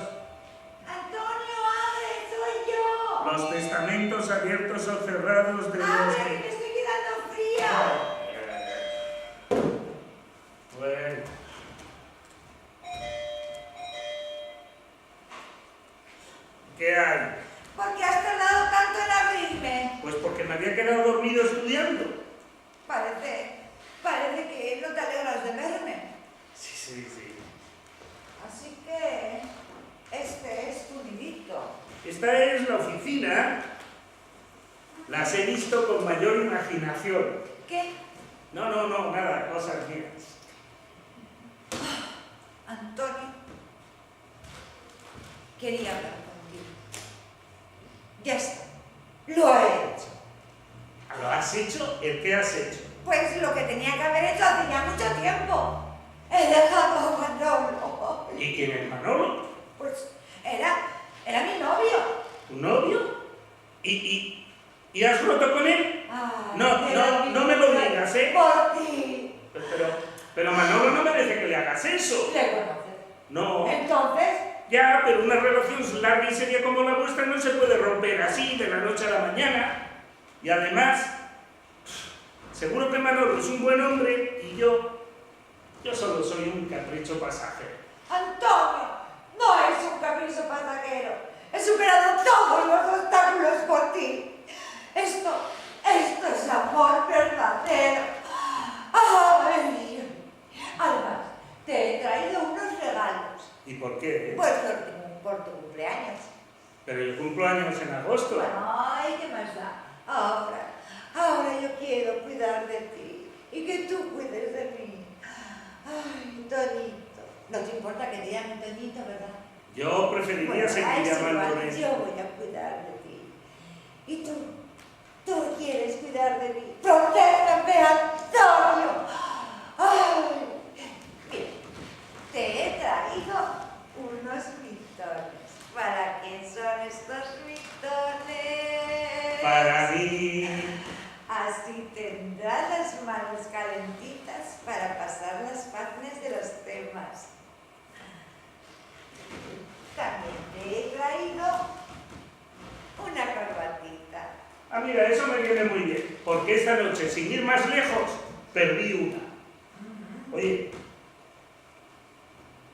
Antonio, abre, soy yo. Los testamentos abiertos o cerrados de los Abre, que... me estoy quedando fría. Bueno. ¿Qué hay? ¿Por qué has tardado tanto en abrirme? Pues porque me había quedado dormido estudiando. Parece que no te alegras de verme. Sí. Así que este es tu nidito. Esta es la oficina. Las he visto con mayor imaginación. ¿Qué? No, nada, cosas mías. Antonio, quería hablar contigo. Ya está, lo he hecho. ¿Lo has hecho? ¿El qué has hecho? Pues lo que tenía que haber hecho hace ya mucho tiempo. He dejado a Manolo. ¿Y quién es Manolo? Pues era mi novio. ¿Tu novio? ¿Y has roto con él? Ay, No me lo digas, ¿eh? Por ti. Pero Manolo no merece que le hagas eso. ¿Le conoces? No. Entonces, Ya, pero una relación larga y seria como la vuestra no se puede romper así, de la noche a la mañana. Y además, seguro que Manolo es un buen hombre y yo solo soy un capricho pasajero. Antonio, no es un capricho pasajero. He superado todos los obstáculos por ti. Esto es amor verdadero. Ay. Además, te he traído unos regalos. ¿Y por qué? Pues los tengo por tu cumpleaños. Pero yo cumplo años en agosto. Ay, ¿qué más da? Ahora yo quiero cuidar de ti y que tú cuides de mí. Ay, Tonito. No te importa que te llamen Tonito, ¿verdad? Yo preferiría Bueno, seguir es igual, llamándome... yo voy a cuidar de ti. ¿Y tú quieres cuidar de mí? ¡Protégeme, Antonio! ¡Ay! Mira, te he traído unos mitones. ¿Para qué son estos mitones? Para mí... Así tendrás las manos calentitas para pasar las páginas de los temas. También te he traído una corbatita. Ah, mira, eso me viene muy bien, porque esta noche, sin ir más lejos, perdí una. Oye,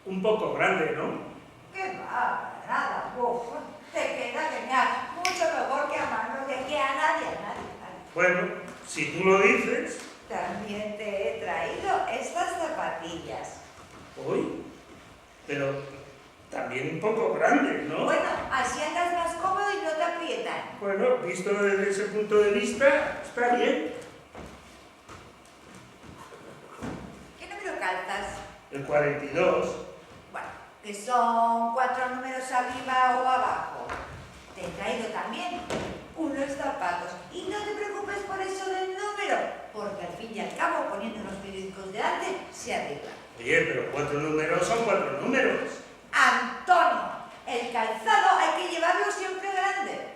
un poco grande, ¿no? ¡Qué va! Nada, uf, te queda genial. Mucho mejor que a mano de que a nadie. Bueno, si tú lo dices... También te he traído estas zapatillas. Uy, pero también un poco grande, ¿no? Bueno, así andas más cómodo y no te aprietan. Bueno, visto desde ese punto de vista, está bien. ¿Qué número calzas? El 42. Bueno, que son 4 números arriba o abajo. Te he traído también unos zapatos. Y no te preocupes por eso del número, porque al fin y al cabo, poniendo unos periódicos delante, se arregla. Oye, pero 4 números son 4 números. Antonio, el calzado hay que llevarlo siempre grande.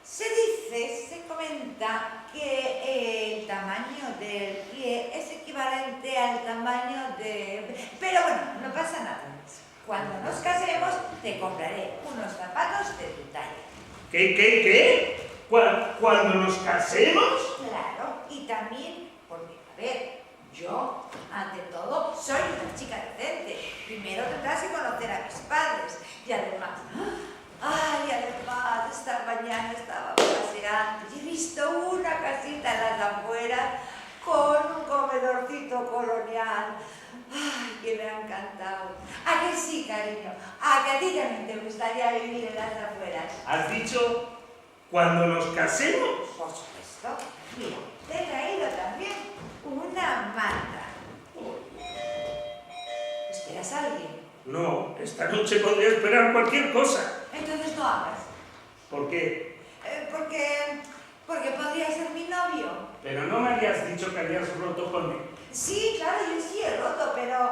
Se comenta que el tamaño del pie es equivalente al tamaño de... Pero bueno, no pasa nada. Cuando nos casemos, te compraré unos zapatos de tu talla. ¿Qué? ¿Cuando nos casemos? Claro, y también, porque, a ver, yo, ante todo, soy una chica decente. Primero tendrás que conocer a mis padres. Y además, esta mañana estaba paseando y he visto una casita en las afueras con un comedorcito colonial. ¡Ay, que me ha encantado! ¿A que sí, cariño? ¿A que a ti también te gustaría vivir en las afueras? ¿Has dicho cuando nos casemos? Por supuesto. Mira, te he traído también una manta. ¿Esperas a alguien? No, esta noche podría esperar cualquier cosa. Entonces no hagas. ¿Por qué? Porque podría ser mi novio. Pero no me habías dicho que habías roto con él. Sí, claro, yo sí he roto, pero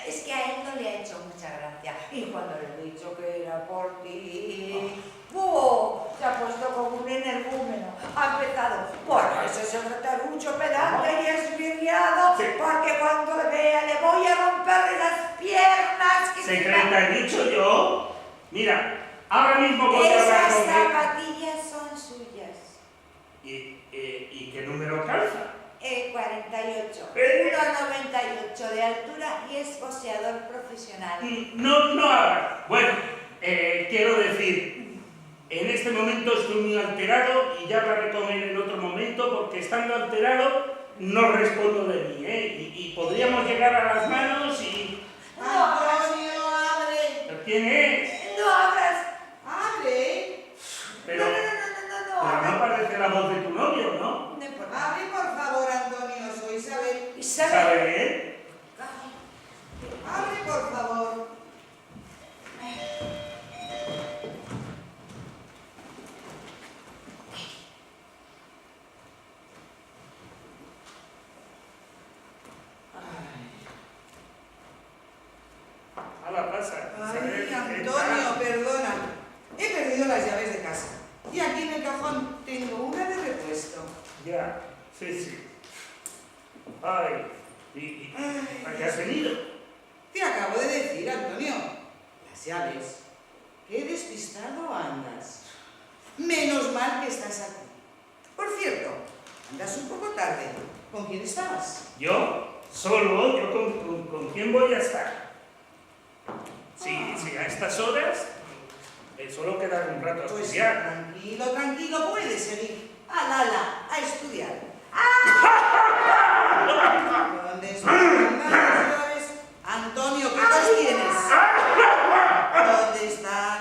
es que a él no le ha hecho mucha gracia. Y cuando le he dicho que era por ti, se ha puesto como un energúmeno. Ha empezado, bueno, ese secretarucho pedante y esvirriado, Sí. porque cuando le vea le voy a romperle las piernas. Que ¿Secretaricho yo? Mira, ahora mismo voy a hablar esas con él. zapatillas son suyas. ¿Y qué número calza? 48, 1,98 de altura y es boxeador profesional. No hagas. Bueno, quiero decir, en este momento estoy muy alterado y ya hablaré con él en otro momento porque estando alterado no respondo de mí, y podríamos llegar a las manos y... Antonio, abre. ¿Quién es? No abras. Abre. Pero no parece la voz de tu novio, ¿no? No importa. Abre, por favor, Antonio. Soy Isabel. Isabel. ¿Sabe? Abre, por favor. Ala, pasa. Ay, Isabel, Antonio, perdona. He perdido las llaves de casa. Y aquí en el cajón tengo una de repuesto. Ya, sí. Ay, ¿y a qué has venido? Te acabo de decir, Antonio. Las llaves. Qué despistado andas. Menos mal que estás aquí. Por cierto, andas un poco tarde. ¿Con quién estabas? ¿Yo? ¿Solo? ¿Yo con quién voy a estar? Sí, a estas horas solo queda un rato a Pues estudiar. tranquilo, puedes seguir. A estudiar. ¿Dónde están las llaves? Antonio, ¿qué los tienes? ¿Dónde están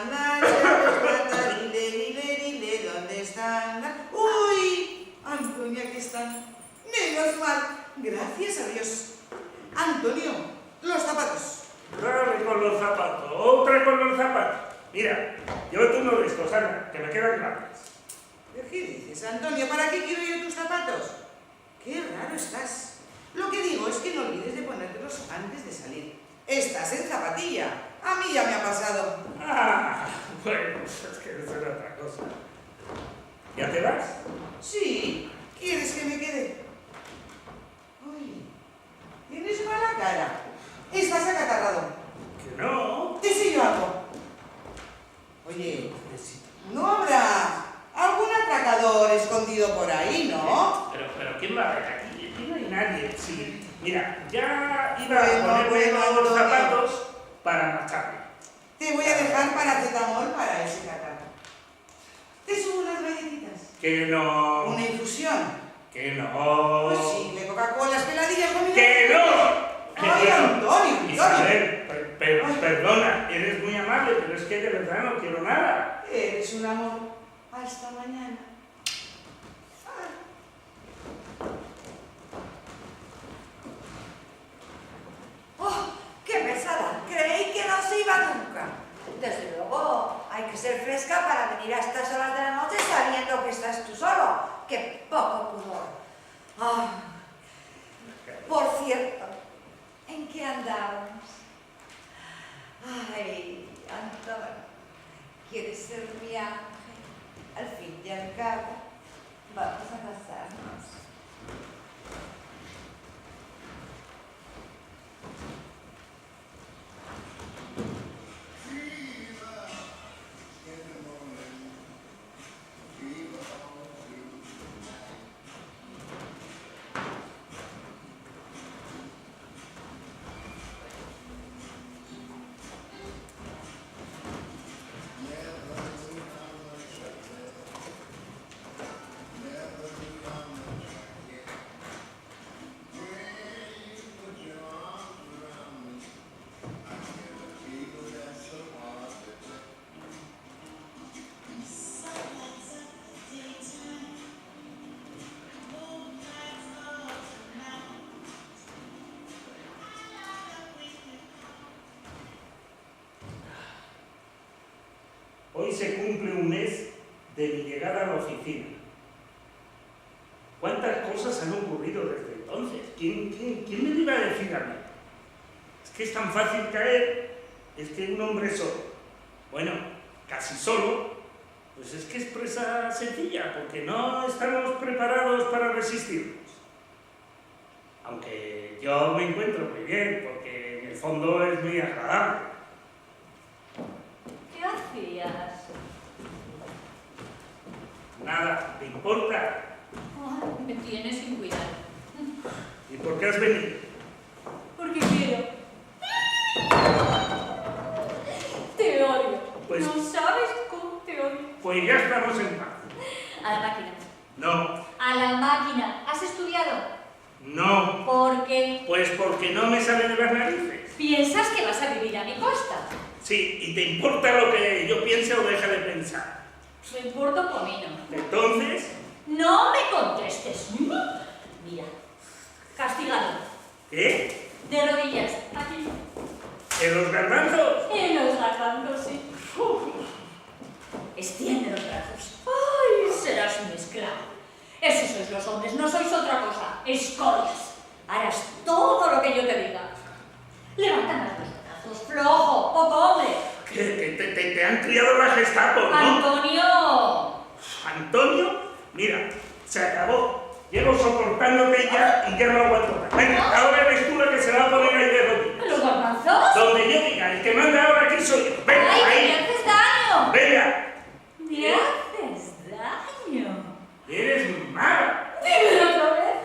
foto, otra con los zapatos. Mira, llévate uno de estos, anda, que me quedan grandes. ¿Pero qué dices, Antonio? ¿Para qué quiero yo tus zapatos? Qué raro estás. Lo que digo es que no olvides de ponértelos antes de salir. Estás en zapatilla. A mí ya me ha pasado. Ah, bueno, es que eso era otra cosa. ¿Ya te vas? Sí, ¿quieres que me quede? Uy, tienes mala cara. Estás acatarrado. Que no. ¿Te sé yo algo? Oye, ¿no habrá algún atracador escondido por ahí, no? Pero ¿quién va a ver aquí? Aquí no hay nadie. Sí, mira, ya iba Bueno, a ponerme bueno, los Antonio. zapatos para marcharme. Te voy a dejar paracetamol para ese catarro. ¿Te subo unas galletitas? Que no. ¿Una infusión? Que no. Pues sí, de Coca-Cola, peladillas conmigo. ¡Que no! Ay, Antonio, Isabel, perdona, eres muy amable, pero es que de verdad no quiero nada. Eres un amor. Hasta mañana. ¡Oh, qué pesada! Creí que no se iba nunca. Desde luego, hay que ser fresca para venir a estas horas de la noche sabiendo que estás tú solo. ¡Qué poco pudor! Ay, por cierto, ¿en qué andábamos? Ay, Antonio, ¿quieres ser mi ángel? Al fin y al cabo, vamos a casarnos. Hoy se cumple un mes de mi llegada a la oficina. ¿Cuántas cosas han ocurrido desde entonces? ¿Quién me lo iba a decir a mí? Es que es tan fácil caer, es que un hombre solo, bueno, casi solo, pues es que es presa sencilla, porque no estamos preparados para resistirnos. Aunque yo me encuentro muy bien, porque en el fondo es muy agradable. ¿Qué hacías? Nada, ¿te importa? Ay, me tienes sin cuidado. ¿Y por qué has venido? Porque quiero. Te odio. Pues- No sabes cómo te odio. Pues ya estamos en paz. A la máquina. No, A la máquina. ¿Has estudiado? no, ¿Por qué? pues porque no me sale de las narices. ¿Piensas que vas a vivir a mi costa? Sí, y te importa lo que yo piense o deje de pensar. Me importa un comino. Entonces, No me contestes. Mira. Castigado. ¿qué? De rodillas. Aquí. ¿En los garbanzos? En los garbanzos, sí. Extiende los brazos. ¡Ay! Serás un esclavo. Esos sois los hombres, no sois otra cosa. Escorias. Harás todo lo que yo te diga. Levántame los brazos, flojo, poco hombre. Que te han criado la Gestapo, ¿no? ¡Antonio! ¿Antonio? Mira, se acabó. Llevo soportándote ya y ya no aguanto más. Venga, ahora eres tú la que se va a poner ahí de rodillas. ¿Los garbanzos? Donde yo diga, el que manda ahora aquí soy yo. Venga, ¡Ay, que me ahí. haces daño! Venga. ¡Me haces daño! Eres mala, ¡Dímelo otra vez!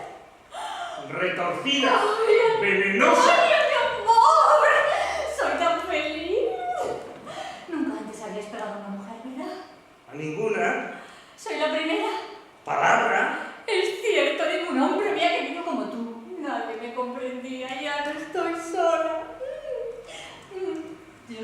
retorcida, ¡Ay, venenosa. ¡Ay, mi amor! ¡Soy tan feliz! Nunca antes habías pegado a una mujer, ¿verdad? A ninguna Soy la primera. palabra. Es cierto, ningún hombre había querido como tú. Nadie me comprendía, ya no estoy sola. Yo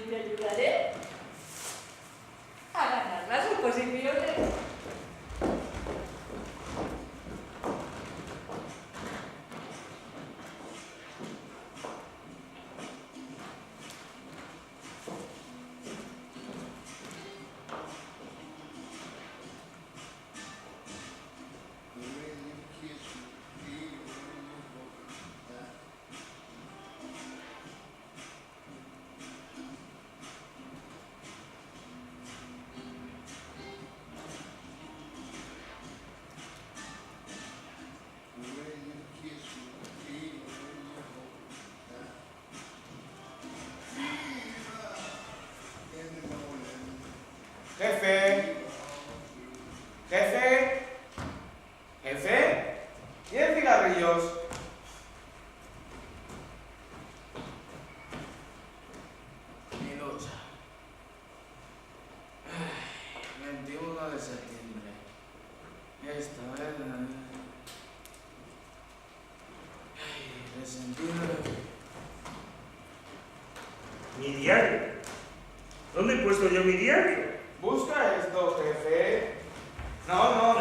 Mi diario. ¿Dónde he puesto yo mi diario? Busca esto, jefe. No.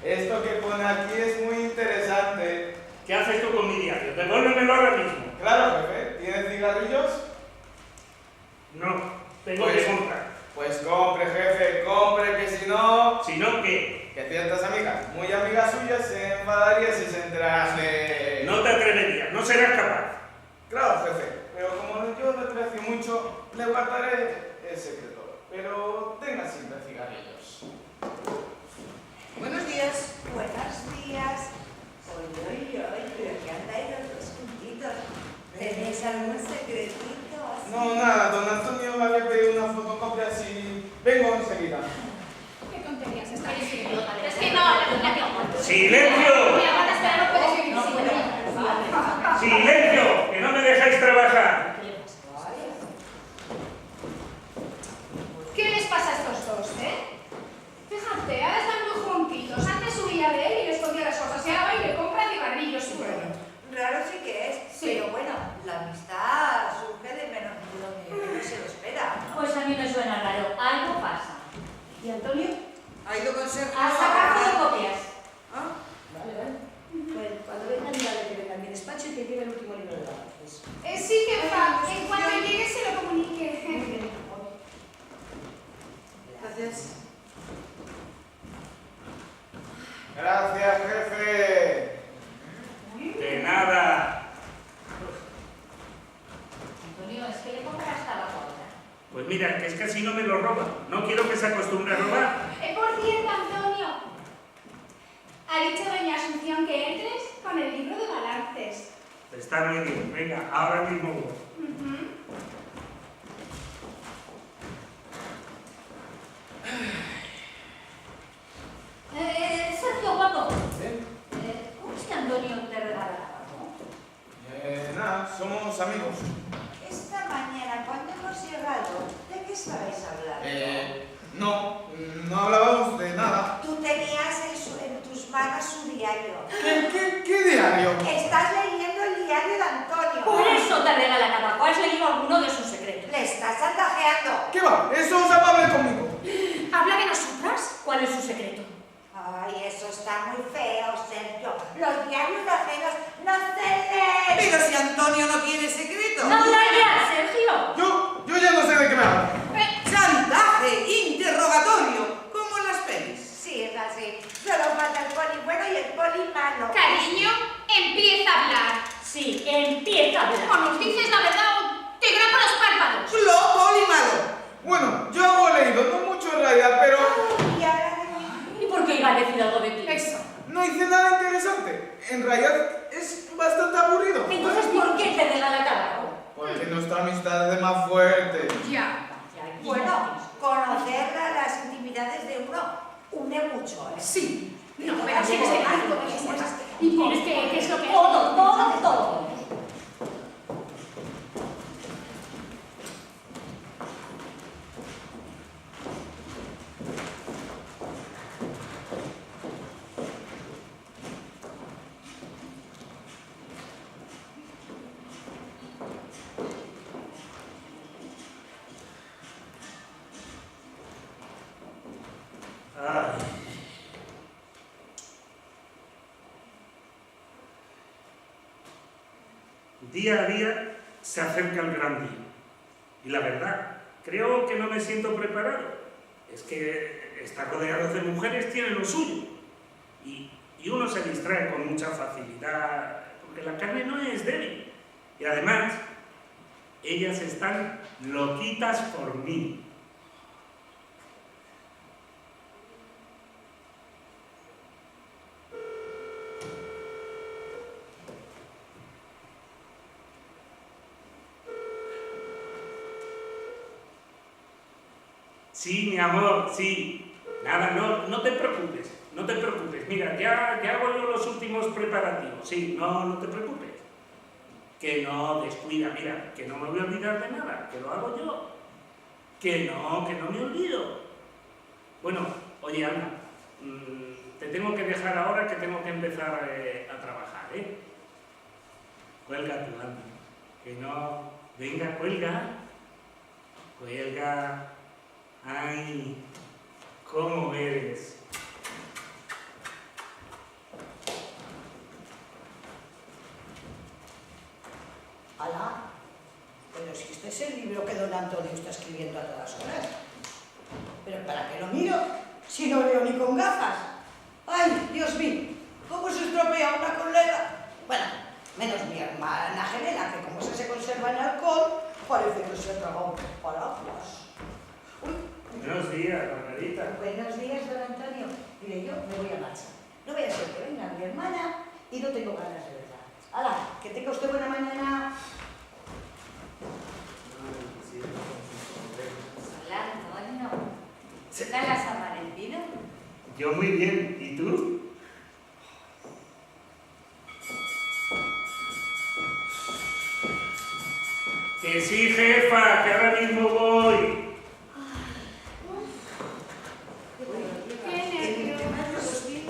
Esto que pone aquí es muy interesante. ¿Qué haces tú con mi diario? Devuélvemelo ahora mismo. Claro, jefe. ¿Tienes cigarrillos? No, tengo Pues- que comprar. Pues compre, jefe, compre, que si no... Si no, ¿qué? Que ciertas amigas, muy amigas suyas, se enfadarían si se enteraran de... No te atreverías, no serás capaz. Claro, jefe, pero como yo le aprecio mucho, le guardaré el secreto. Pero tenga siempre cigarrillos. Buenos días. Buenos días. Oye, pero que andáis los dos juntitos. ¿Tenéis algún secretito así? No, nada, don Antonio me había pedido una fotocopia así... Vengo enseguida. ¿Qué tonterías estás diciendo? idiota, Es que no, la ¡Silencio! Mira, Marta, espera, no puedes vivir No sin puede. ella. ¡Silencio! ¡Que no me dejáis trabajar! ¿Qué le pasa? Vaya. ¿Qué les pasa a estos dos, Fíjate, ahora están muy juntitos. Antes huía de él y le escondía las cosas. Y ahora va y le compra cigarrillos. Raro sí que es, Sí. pero bueno, la amistad surge de menos de donde uno se lo espera, ¿no? Pues a mí me suena raro. Algo pasa. ¿Y Antonio? ¿Ha ido con Sergio? A sacar fotocopias. ¿Ah? Vale. Bueno, cuando venga, dígale que venga a mi despacho y que lleve el último libro de avances. Sí, que en cuanto llegue se lo comunique. Muy bien. Gracias. Gracias, jefe. De nada. Antonio, es que le compras tabaco ahora. Pues mira, que es que así no me lo roban. No quiero que se acostumbre a robar. Por cierto, Antonio, ha dicho doña Asunción que entres con el libro de balances. Está muy bien. Venga, ahora mismo voy. Ujú. Sergio, guapo. ¿Eh? ¿Cómo es que Antonio te regala tabaco? Nada, somos amigos. Esta mañana, cuando hemos llegado, ¿de qué estabais hablando? No hablábamos de nada. Tú tenías en tus manos su diario. ¿Qué diario? Estás leyendo el diario de Antonio. Por eso te regala tabaco. ¿Has leído alguno de sus secretos? Le estás chantajeando. ¿Qué va? Eso es amable conmigo. ¿Habla de nosotras? ¿Cuál es su secreto? Ay, eso está muy feo, Sergio. Los diarios de ajenos no se leen. Pero si Antonio no tiene secreto. ¡No habla ya, Sergio! Yo ya no sé de qué me habla. Chantaje, interrogatorio, como en las pelis. Sí, es así. Solo falta el poli bueno y el poli malo. Cariño, empieza a hablar. Sí, empieza a hablar. O nos dices la verdad o te grapo los párpados. Lo poli malo. Bueno, yo hago leído, no mucho en realidad, pero Y ahora de mí. ¿Y por qué iba a decir algo de ti? Eso. no hice nada interesante. En realidad es bastante aburrido. Entonces, ¿por qué te regala tabaco? Porque nuestra amistad es más fuerte. Ya. Vaya, y Bueno, entonces, conocer las intimidades de uno une mucho, ¿eh? Sí. No, Pero pero tienes que decir todas las cosas. Y tienes que, ¿qué es lo que todo. Ay. Día a día se acerca el gran día. Y la verdad, creo que no me siento preparado. Es que estar rodeado de mujeres tiene lo suyo. Y uno se distrae con mucha facilidad, porque la carne no es débil. Y además, ellas están loquitas por mí. Sí, mi amor, sí. Nada, no te preocupes, no te preocupes. Mira, ya hago yo los últimos preparativos. Sí, no te preocupes. Que no, descuida, mira, que no me voy a olvidar de nada, que lo hago yo. Que no me olvido. Bueno, oye, Ana, te tengo que dejar ahora que tengo que empezar a trabajar, ¿eh? Cuelga tu Ana, que no... Venga, cuelga. Cuelga. Ay, ¿cómo eres? Alá, pero si este es el libro que don Antonio está escribiendo a todas horas. ¿Pero para qué lo miro si no leo ni con gafas? ¡Ay, Dios mío! ¿Cómo se estropea una colega? Bueno, menos mi hermana gemela, que como se conserva en alcohol, parece que se ha tragado un paraguas. Buenos días, Margarita. Buenos días, don Antonio. Mire, yo me voy a marchar. No voy a ser que venga mi hermana y no tengo ganas de verdad. ¡Hala! Que tenga usted buena mañana. Hola, Antonio. ¿Qué tal has amanecido? Yo muy bien. ¿Y tú? Que sí, jefa, que ahora mismo voy. Qué nervios.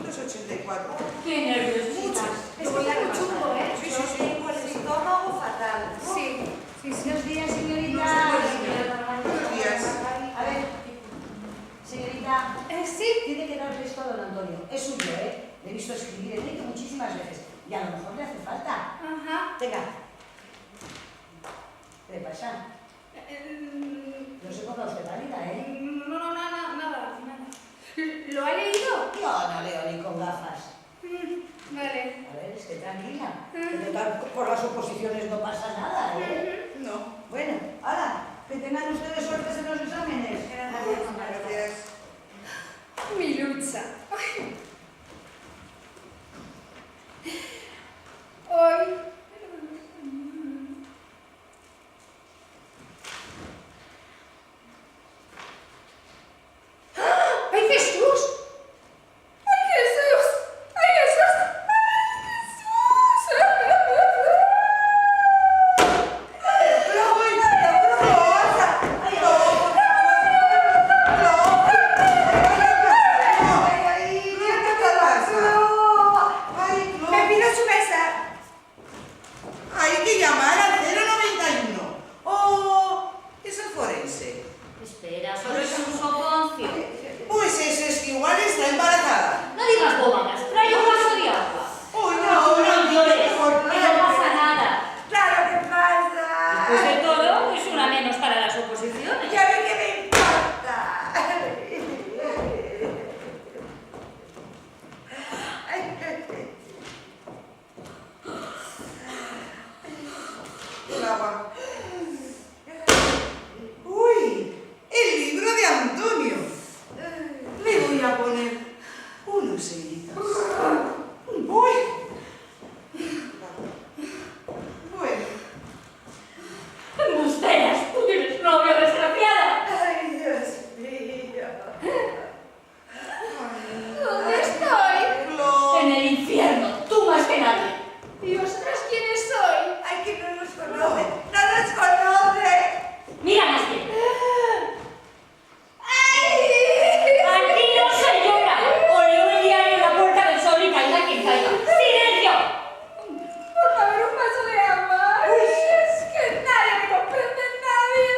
284. ¡Qué nervios, chicas! Es que está muy chungo, ¿eh? Sí, sí, sí. Tengo el estómago fatal. Sí. Buenos días, señorita. Buenos días. A ver, señorita, Sí. tiene que darle esto a don Antonio. Es suyo, ¿eh? Le he visto escribir en ello muchísimas veces. Y a lo mejor le hace falta. Ajá. Venga. ¿Qué le pasa? No se ponga usted pálida, ¿eh? No, nada. ¿Lo ha leído? Yo no leo ni con gafas. Vale. A ver, esté tranquila. Que total, por las oposiciones no pasa nada, ¿eh? No. Bueno, ahora, que tengan ustedes suertes en los exámenes. Gracias. Mi lucha. Hoy. ¡Ay, Jesús! ¡Ay, Jesús! ¡Ay, Jesús! ¡Me pido su mesa! Hay que llamar al 091. O es el forense. Espera, solo es un soponcio. Pues ese es que igual está embarazada. No digas bobadas, trae un vaso de agua. ¡Uy, No llores, por no pasa nada. ¡Claro que pasa! Después de todo, es una menos para las oposiciones. ¡Ya ve que me importa! El agua. ¡Uy! El libro de Antonio. Le voy a poner unos seguiditos. ¡Uy! Bueno. ¡Embusteras! ¡Tú tienes novio, desgraciada! ¡Ay, Dios mío! ¿Dónde estoy? En el infierno, tú más que nadie. ¿Y vosotras quiénes sois? ¡Ay, que no nos conoce! ¡No nos conoce! Mira, Nasty, ¡Ay! aquí no se llora. O leo el diario en la puerta del sol y caiga quien caiga. ¡Silencio! Por favor, un vaso de agua. Es que nadie me comprende, nadie.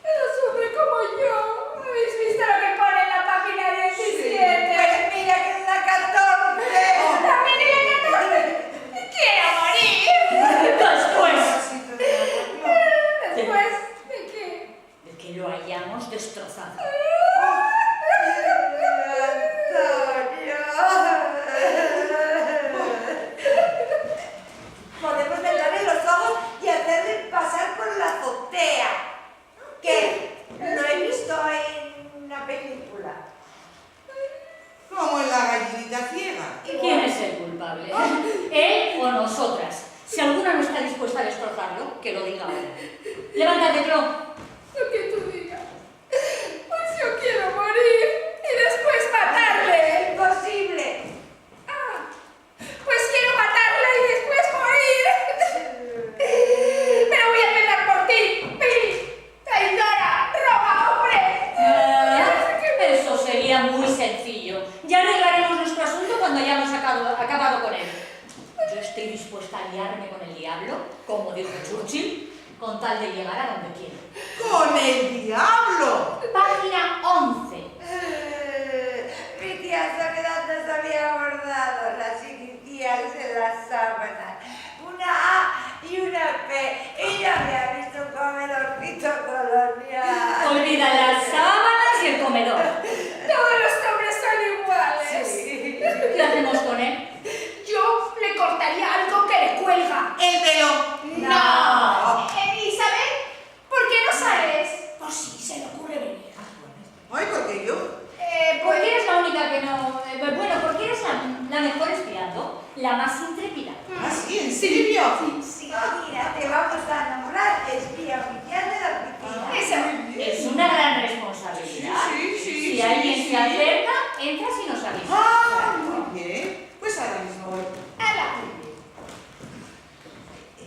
Pero sufre como yo. ¿Habéis visto lo que pone en la página 17? Pues mira que es la 14. También en la 14. ¡Quiero morir! Después Después de qué. de que lo hayamos destrozado. Podemos vendarle los ojos y hacerle pasar por la azotea. ¿Qué? Lo he visto en una película. Como en la gallinita ciega. ¿Quién es el culpable? ¿Él o nosotras? Si alguna no está dispuesta a destrozarlo, que lo diga ahora. Levántate, Clo. Lo que tú digas. Pues yo quiero morir y después matarle. Imposible. Ah, pues quiero matarle y después morir. Pero voy a empezar por ti, Pili, traidora, roba hombres. Eso sería muy sencillo. Ya arreglaremos nuestro asunto cuando hayamos acabado con él. Yo estoy dispuesta a aliarme con el diablo, como dijo Churchill, con tal de llegar a donde quiero. ¡Con el diablo! Página 11. Mi tía Soledad nos había bordado las iniciales en las sábanas. Una A y una P. Y yo había visto un comedorcito colonial. Olvida las sábanas y el comedor. Todos los hombres son iguales. Sí. ¿Qué hacemos con él? Yo le cortaría algo que le cuelga. ¡El pelo! ¡No! Isabel, ¿por qué no sales? Por si se le ocurre venir. Ay, ¿por qué yo? Porque eres la única que no... bueno, porque eres la mejor espiando, la más intrépida. ¿Ah, sí? ¿En serio? Sí, mira, te vamos a nombrar espía oficial de la oficina. Eso. Es una gran responsabilidad. Sí. Si alguien se acerca, entras y nos avisas. ¡Ah, muy bien! Pues ahora mismo voy. ¡Hala!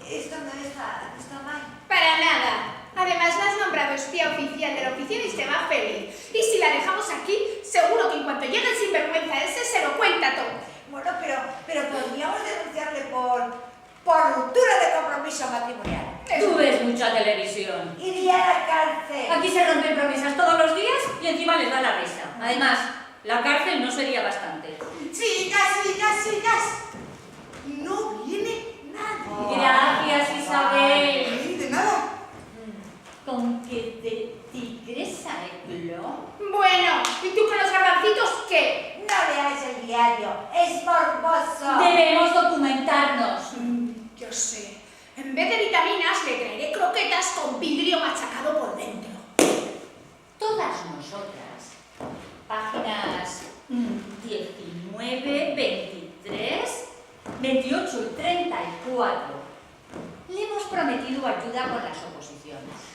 Esto no está mal. Para nada. Además, la has nombrado espía oficial de la oficina y se va feliz. Y si la dejamos aquí, seguro que en cuanto llegue el sinvergüenza ese, se lo cuenta todo. Bueno, pero podríamos denunciarle por ruptura de compromiso matrimonial. Tú ves mucha televisión. Iría a la cárcel. Aquí se rompen promesas todos los días y encima les da la risa. Además, la cárcel no sería bastante. Chicas. No viene nadie. Gracias, Isabel. Ay, de nada. ¿Con qué te tigresa el plomo? Bueno, ¿y tú con los garbancitos qué? No leáis el diario, es morboso. Debemos documentarnos. Yo sé. En vez de vitaminas, le traeré croquetas con vidrio machacado por dentro. Todas nosotras, páginas 19, 23, 28 y 34, le hemos prometido ayuda con las oposiciones.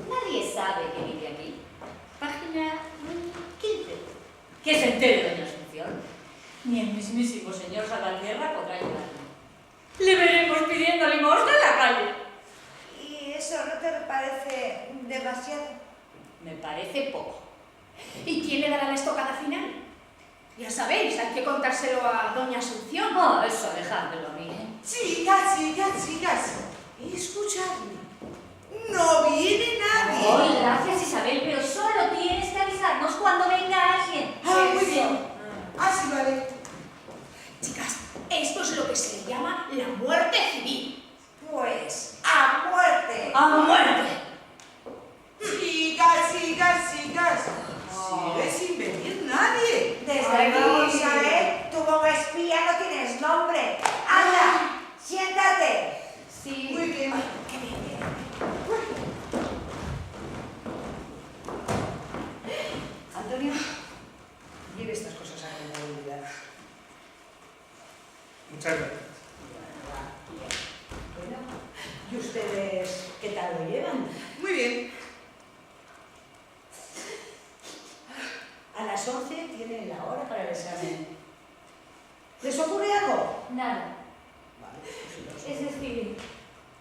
Nadie sabe que vive aquí. Página 15. Que se entere doña Asunción. Ni el mismísimo señor Salvatierra podrá ayudarle. Le veremos pidiendo limosna en la calle. ¿Y eso no te parece demasiado? Me parece poco. ¿Y quién le dará la estocada final? Ya sabéis, hay que contárselo a doña Asunción. Oh, eso dejádmelo a mí, ¿eh? Chicas. Escuchadme. No viene nadie. Oh, gracias, Isabel, pero solo tienes que avisarnos cuando venga alguien. Ah, muy bien. Así vale. Chicas, esto es lo que se le llama la muerte civil. Pues a muerte. ¡A muerte! Chicas. Sigue sin venir nadie. Desde luego, Isabel, tú como espía no tienes nombre. Anda, siéntate. Sí. Muy bien. Qué bien. Antonio, lleve estas cosas a contabilidad. Muchas gracias. Bueno, ¿y ustedes qué tal lo llevan? Muy bien. A las 11 tienen la hora para el examen. ¿Les ocurre algo? Nada. Vale, pues Es decir,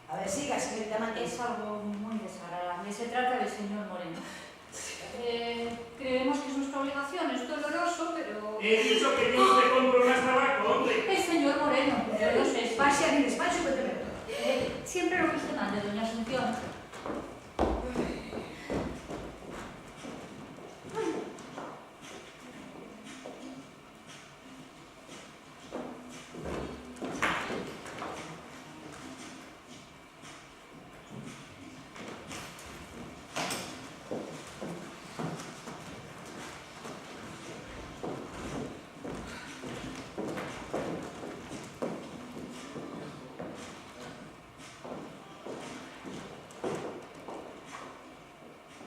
a ver, siga, señorita Matías. es algo muy desagradable. Se trata del señor Moreno. Creemos que es nuestra obligación, es doloroso, pero... He dicho que no te compro más tabaco, hombre. El señor Moreno, yo no sé, Pase a mi despacho y cuénteme todo. siempre lo que usted mande, doña Asunción.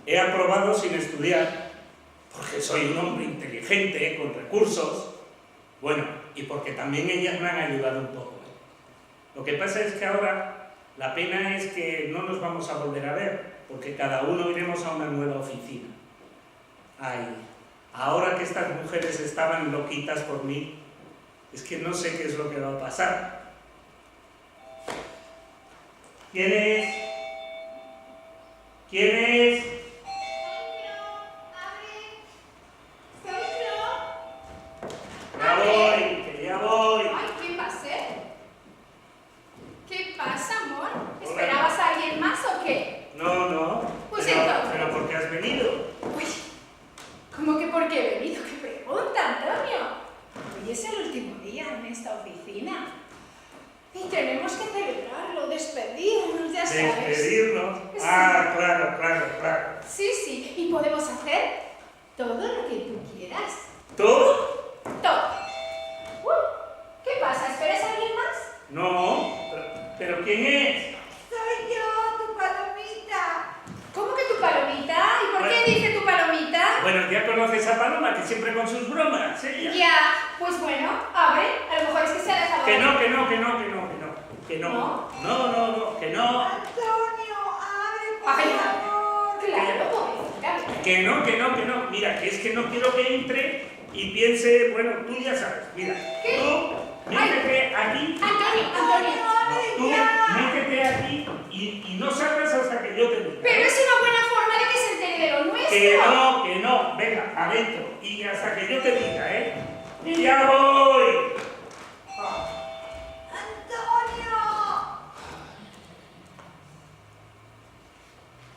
He aprobado sin estudiar, porque soy un hombre inteligente, con recursos, bueno, y porque también ellas me han ayudado un poco. Lo que pasa es que ahora la pena es que no nos vamos a volver a ver, porque cada uno iremos a una nueva oficina. Ay, ahora que estas mujeres estaban loquitas por mí, es que no sé qué es lo que va a pasar. ¿Quién es? ¿Quién es? Ya voy. Ay, ¿qué va a ser? ¿Qué pasa, amor? Hola, despedirnos. Sí. Ah, claro, claro, claro. Sí, sí, y podemos hacer todo lo que tú quieras. ¿Todo? Todo. ¿Qué pasa? ¿Esperas a alguien más? No, pero ¿quién es? Soy yo, tu palomita. ¿Cómo que tu palomita? ¿Y por qué Bueno. dice tu palomita? Bueno, ya conoces a Paloma, que siempre con sus bromas, ella. Ya, pues bueno, abre. A lo mejor es que se ha dejado. Que no, que no, que no, que no, que no. Que no. ¿No? No, no, no, que no. Antonio, abre, por Ay, favor. claro, pobrecita. Que no, que no, que no. Mira, que es que no quiero que entre y piense, bueno, tú ya sabes. Mira, ¿Qué? tú métete aquí. Antonio. Tú métete aquí y no salgas hasta que yo te diga. Pero es una buena forma de que se entere de lo nuestro. Que no. Venga, adentro. Y hasta que yo te diga, ¿eh? ¡Y ya voy! Antonio.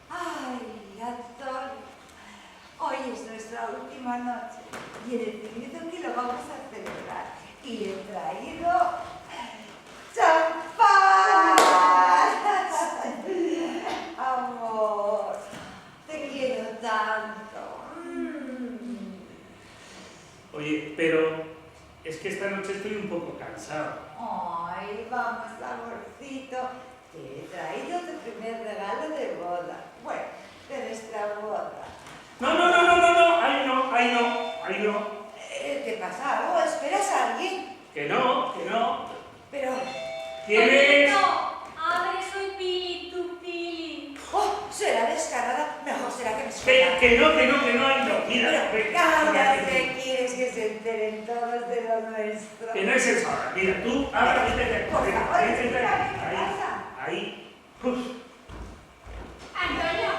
Ay, Antonio. Hoy es nuestra última noche y he decidido que lo vamos a celebrar. Y he traído champán. Amor, te quiero tanto. Oye, pero es que esta noche estoy un poco cansado. Ay, vamos, amorcito. Te he traído tu primer regalo de boda. Bueno, de nuestra boda. No. Ahí no. ¿Te pasa algo? ¿Esperas a alguien? Que no. Pero... ¿Quién es? No, abre, soy Pili, tu Pili. ¡Oh! Será descarada. Mejor será que me esconda. Que no, ahí no. Mira, Cállate, quieres que se enteren todos de lo nuestro. que no es eso ahora. Mira, tú ahora métete aquí. Por favor, Métete aquí. ¿qué pasa? Ahí. Uf. Antonio,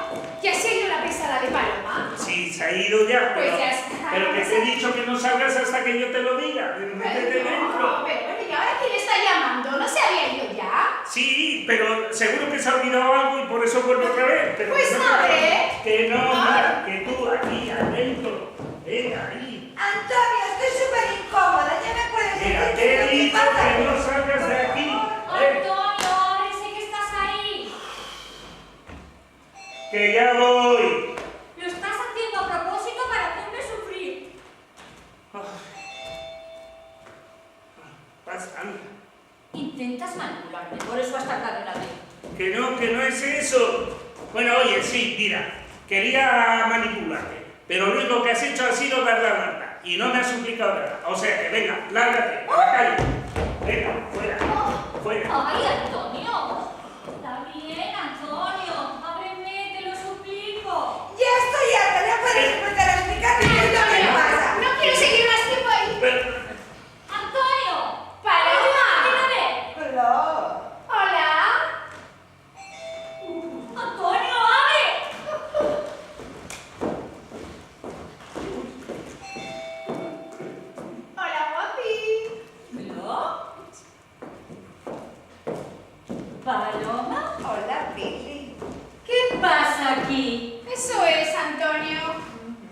¿ya se ha ido la pesada de Paloma? Sí, se ha ido ya, Pues pero, ya está. pero que te he dicho que no salgas hasta que yo te lo diga. Métete No, dentro. pero bueno, ¿y ahora quién está llamando? ¿No se había ido ya? Sí, pero seguro que se ha olvidado algo y por eso vuelve otra vez. Pero Pues que no, ¿eh? Que no, Ah. mira, que tú aquí, adentro. Venga, ahí. Antonio, estoy súper incómoda. Ya me puedes Mira, decir te he qué es lo dicho pasa. que no salgas de aquí. Antonio, abre, sé que estás ahí. Que ya voy. Lo estás haciendo a propósito para hacerme sufrir. Pasa, anda. Intentas manipularme, por eso has tardado en abrir. Que no es eso. Bueno, oye, sí, mira, quería manipularte, pero lo único que has hecho ha sido dar la lata y no me has suplicado nada. O sea que venga, lárgate, a la calle. Venga, fuera, fuera. ¡Ay, Antonio! Está bien, Antonio. Ábreme, te lo suplico. Ya estoy harta, ya puedes empezar a explicarme qué es lo que Antonio, pasa. no quiero seguir más tiempo ahí. Pero- ¡Antonio! ¡Paloma! ¡Mírame! Hola. ¿Hola? ¡Antonio, abre! Hola, guapi. ¿Aló? ¿Paloma? Hola, Billy. ¿Qué pasa aquí? Eso es, Antonio.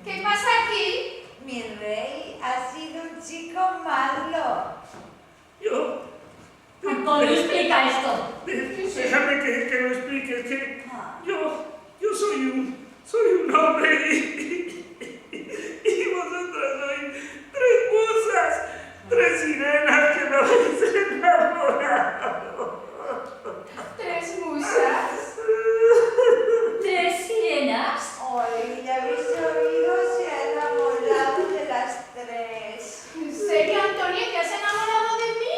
¿Qué pasa aquí? Mi rey ha sido un chico malo. Yo, Antonio, explica esto. déjame que lo explique, es que Ah. yo soy un hombre y vosotras sois tres musas, tres sirenas que me habéis enamorado. ¿Tres musas? ¿Tres sirenas? Hoy ya habéis oído, se ha enamorado de las tres. ¿En serio, Antonio, te has enamorado de mí?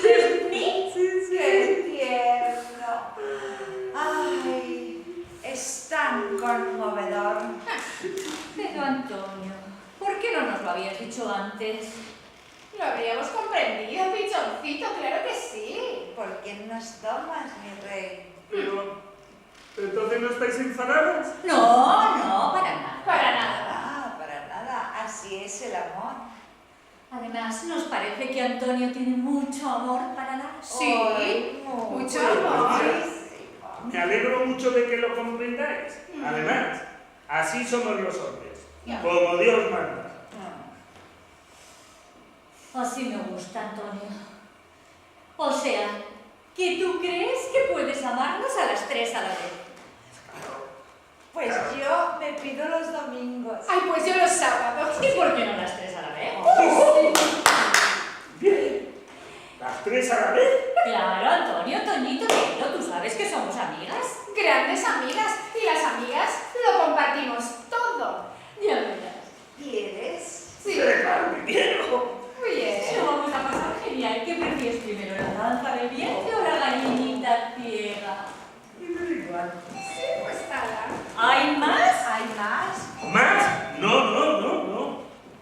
¿De mí? ¡Qué tierno! ¡Ay! Es tan conmovedor. Pero, Antonio, ¿por qué no nos lo habías dicho antes? Lo habríamos comprendido, pichoncito, claro que sí. ¿Por qué nos tomas, mi rey? Pero entonces no estáis enfadadas. No, para nada. Para nada. Ah, para nada. Así es el amor. Además, nos parece que Antonio tiene mucho amor para dar. Sí, Ay, mucho amor. muchísimo. Me alegro mucho de que lo comprendáis. Además, así somos los hombres, Ya. como Dios manda. Así me gusta, Antonio. O sea, que tú crees que puedes amarnos a las 3 a la vez. Pues yo me pido los domingos. Ay, pues yo los sábados. ¿Y por qué no las 3 a la vez? Bien. ¿Las 3 a la vez? Claro, Antonio, Toñito, querido, tú sabes que somos amigas. Grandes amigas. Y las amigas lo compartimos todo. Ya verás. ¿Quieres? Sí. Claro que quiero. Muy bien. Lo vamos a pasar genial. ¿Qué prefieres primero, la danza del viento o la gallinita ciega? Sí, pues nada. ¿Hay más? ¿Hay más? ¿Más? No.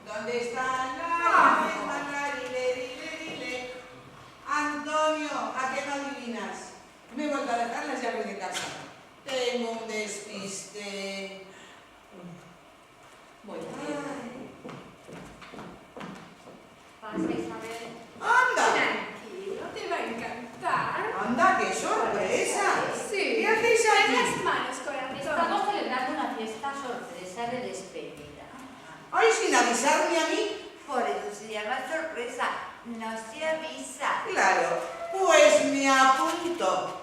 ¿Dónde están las dile? Antonio, ¿a qué no adivinas? Me he vuelto a dejar las llaves de casa. Tengo un despiste. Voy a ver. Pasa, Isabel. ¡Anda! Tranquilo, te va a encantar. ¡Anda, qué sorpresa! Sí. ¿Qué hacéis En aquí? las manos, corazón. Estamos celebrando una fiesta sorpresa de despedida. ¡Ay, sin avisarme a mí! Por eso se llama sorpresa. No se avisa. Claro, pues me apunto.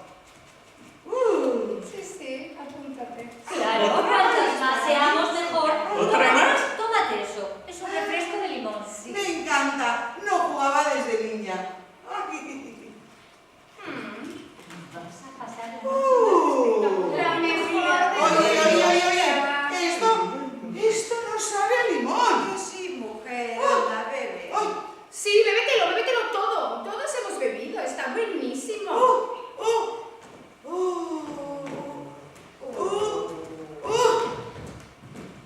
Sí, apúntate. Claro, cuantas más seamos mejor. ¿Otra más? Tómate eso. Es un refresco de limón. Me encanta, no jugaba desde niña. Ay. Vamos a pasar la noche. La mejor de Oye, esto no sabe a limón. Sí, mujer, anda, bebe. Ay, Sí, bébetelo todo. Todos hemos bebido, está buenísimo.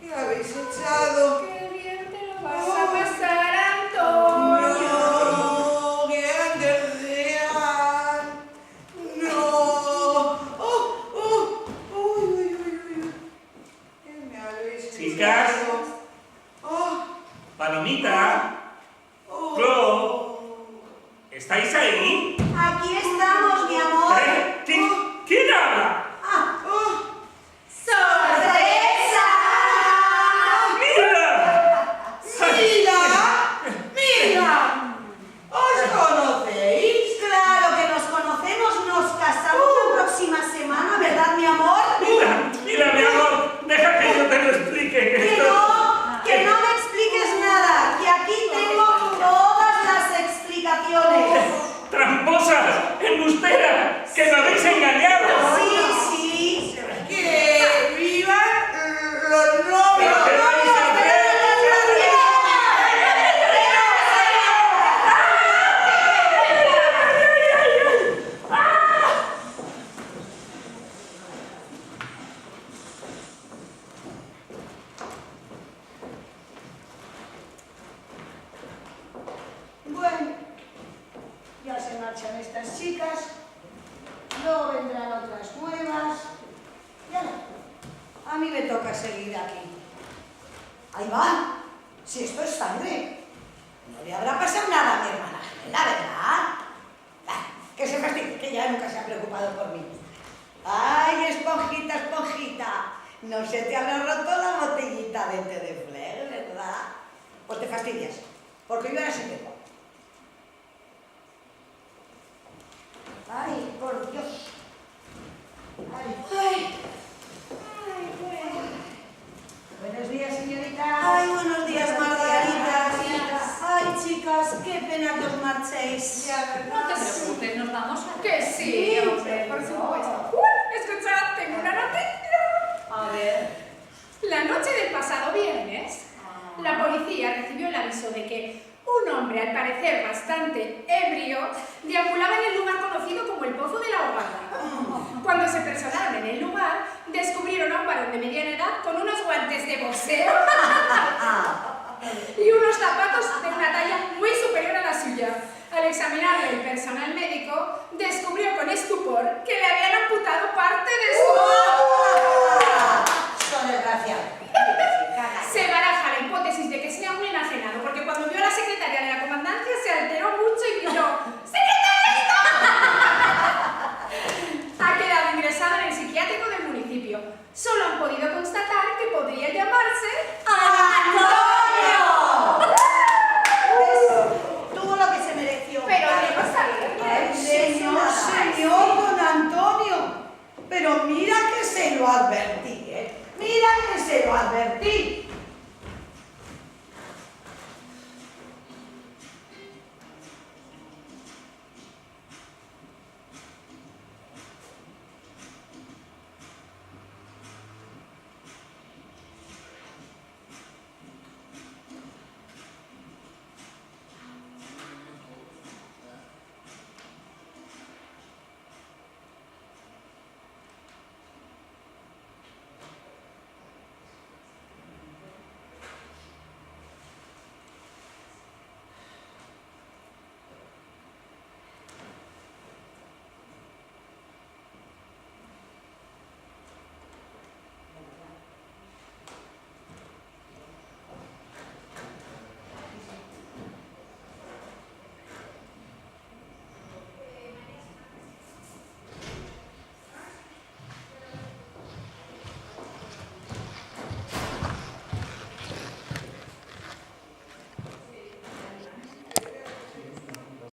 ¿Qué habéis echado? Qué bien te lo vas a pasar, Antonio. No, que Andersean. No. Uy. ¿Qué me habéis Chicas. echado? Palomita, Clo, ¿estáis ahí? Aquí estamos, mi amor. ¿Quién habla? ¡Sorpresa! ¡Mira! ¡Mira! ¿Os conocéis? Claro que nos conocemos, nos casamos la próxima semana, ¿verdad, mi amor? Mira, mi amor, deja que yo te lo explique. Que no me expliques nada, que aquí tengo todas las explicaciones. ¡Tramposas! ¡Embusteras! ¡Que me habéis engañado! Sí. ¡Que vivan los novios! ¿Qué vais a hacer? Bueno, ya se marchan estas chicas, luego vendrán otras nuevas. Ya no, a mí me toca seguir aquí. Ahí va, si esto es sangre, no le habrá pasado nada a mi hermana, la verdad. Que se fastidie, que ya nunca se ha preocupado por mí. Ay, esponjita, no se te habrá roto la botellita de té de Fleck, ¿verdad? Pues te fastidias, porque yo ahora sí tengo. Ay, por Dios. Ay. Buenos días, señorita. Ay, buenos días, Margarita. Gracias. Ay, chicas, qué pena que os marchéis. No te preocupes, nos vamos a... Que sí, hombre, por supuesto. Escuchad, tengo una noticia. A ver. La noche del pasado viernes, la policía recibió el aviso de que un hombre, al parecer bastante ebrio, deambulaba en el lugar conocido como el Pozo de la Hogada. Cuando se personaron en el lugar, descubrieron a un varón de mediana edad con unos guantes de boxeo y unos zapatos de una talla muy superior a la suya. Al examinarle el personal médico, descubrió con estupor que le habían amputado parte de su... Son desgraciados. Se baraja la hipótesis de que sea un enajenado, porque cuando vio a la secretaria de la comandancia se alteró mucho y gritó ¡Secretaria! Ha quedado ingresado en el psiquiátrico del municipio. Solo han podido constatar que podría llamarse... ¡Antonio! Tuvo lo que se mereció. Pero debo saber. Ay, señor. Pero mira que se lo advertí, ¿eh? Mira que se lo advertí.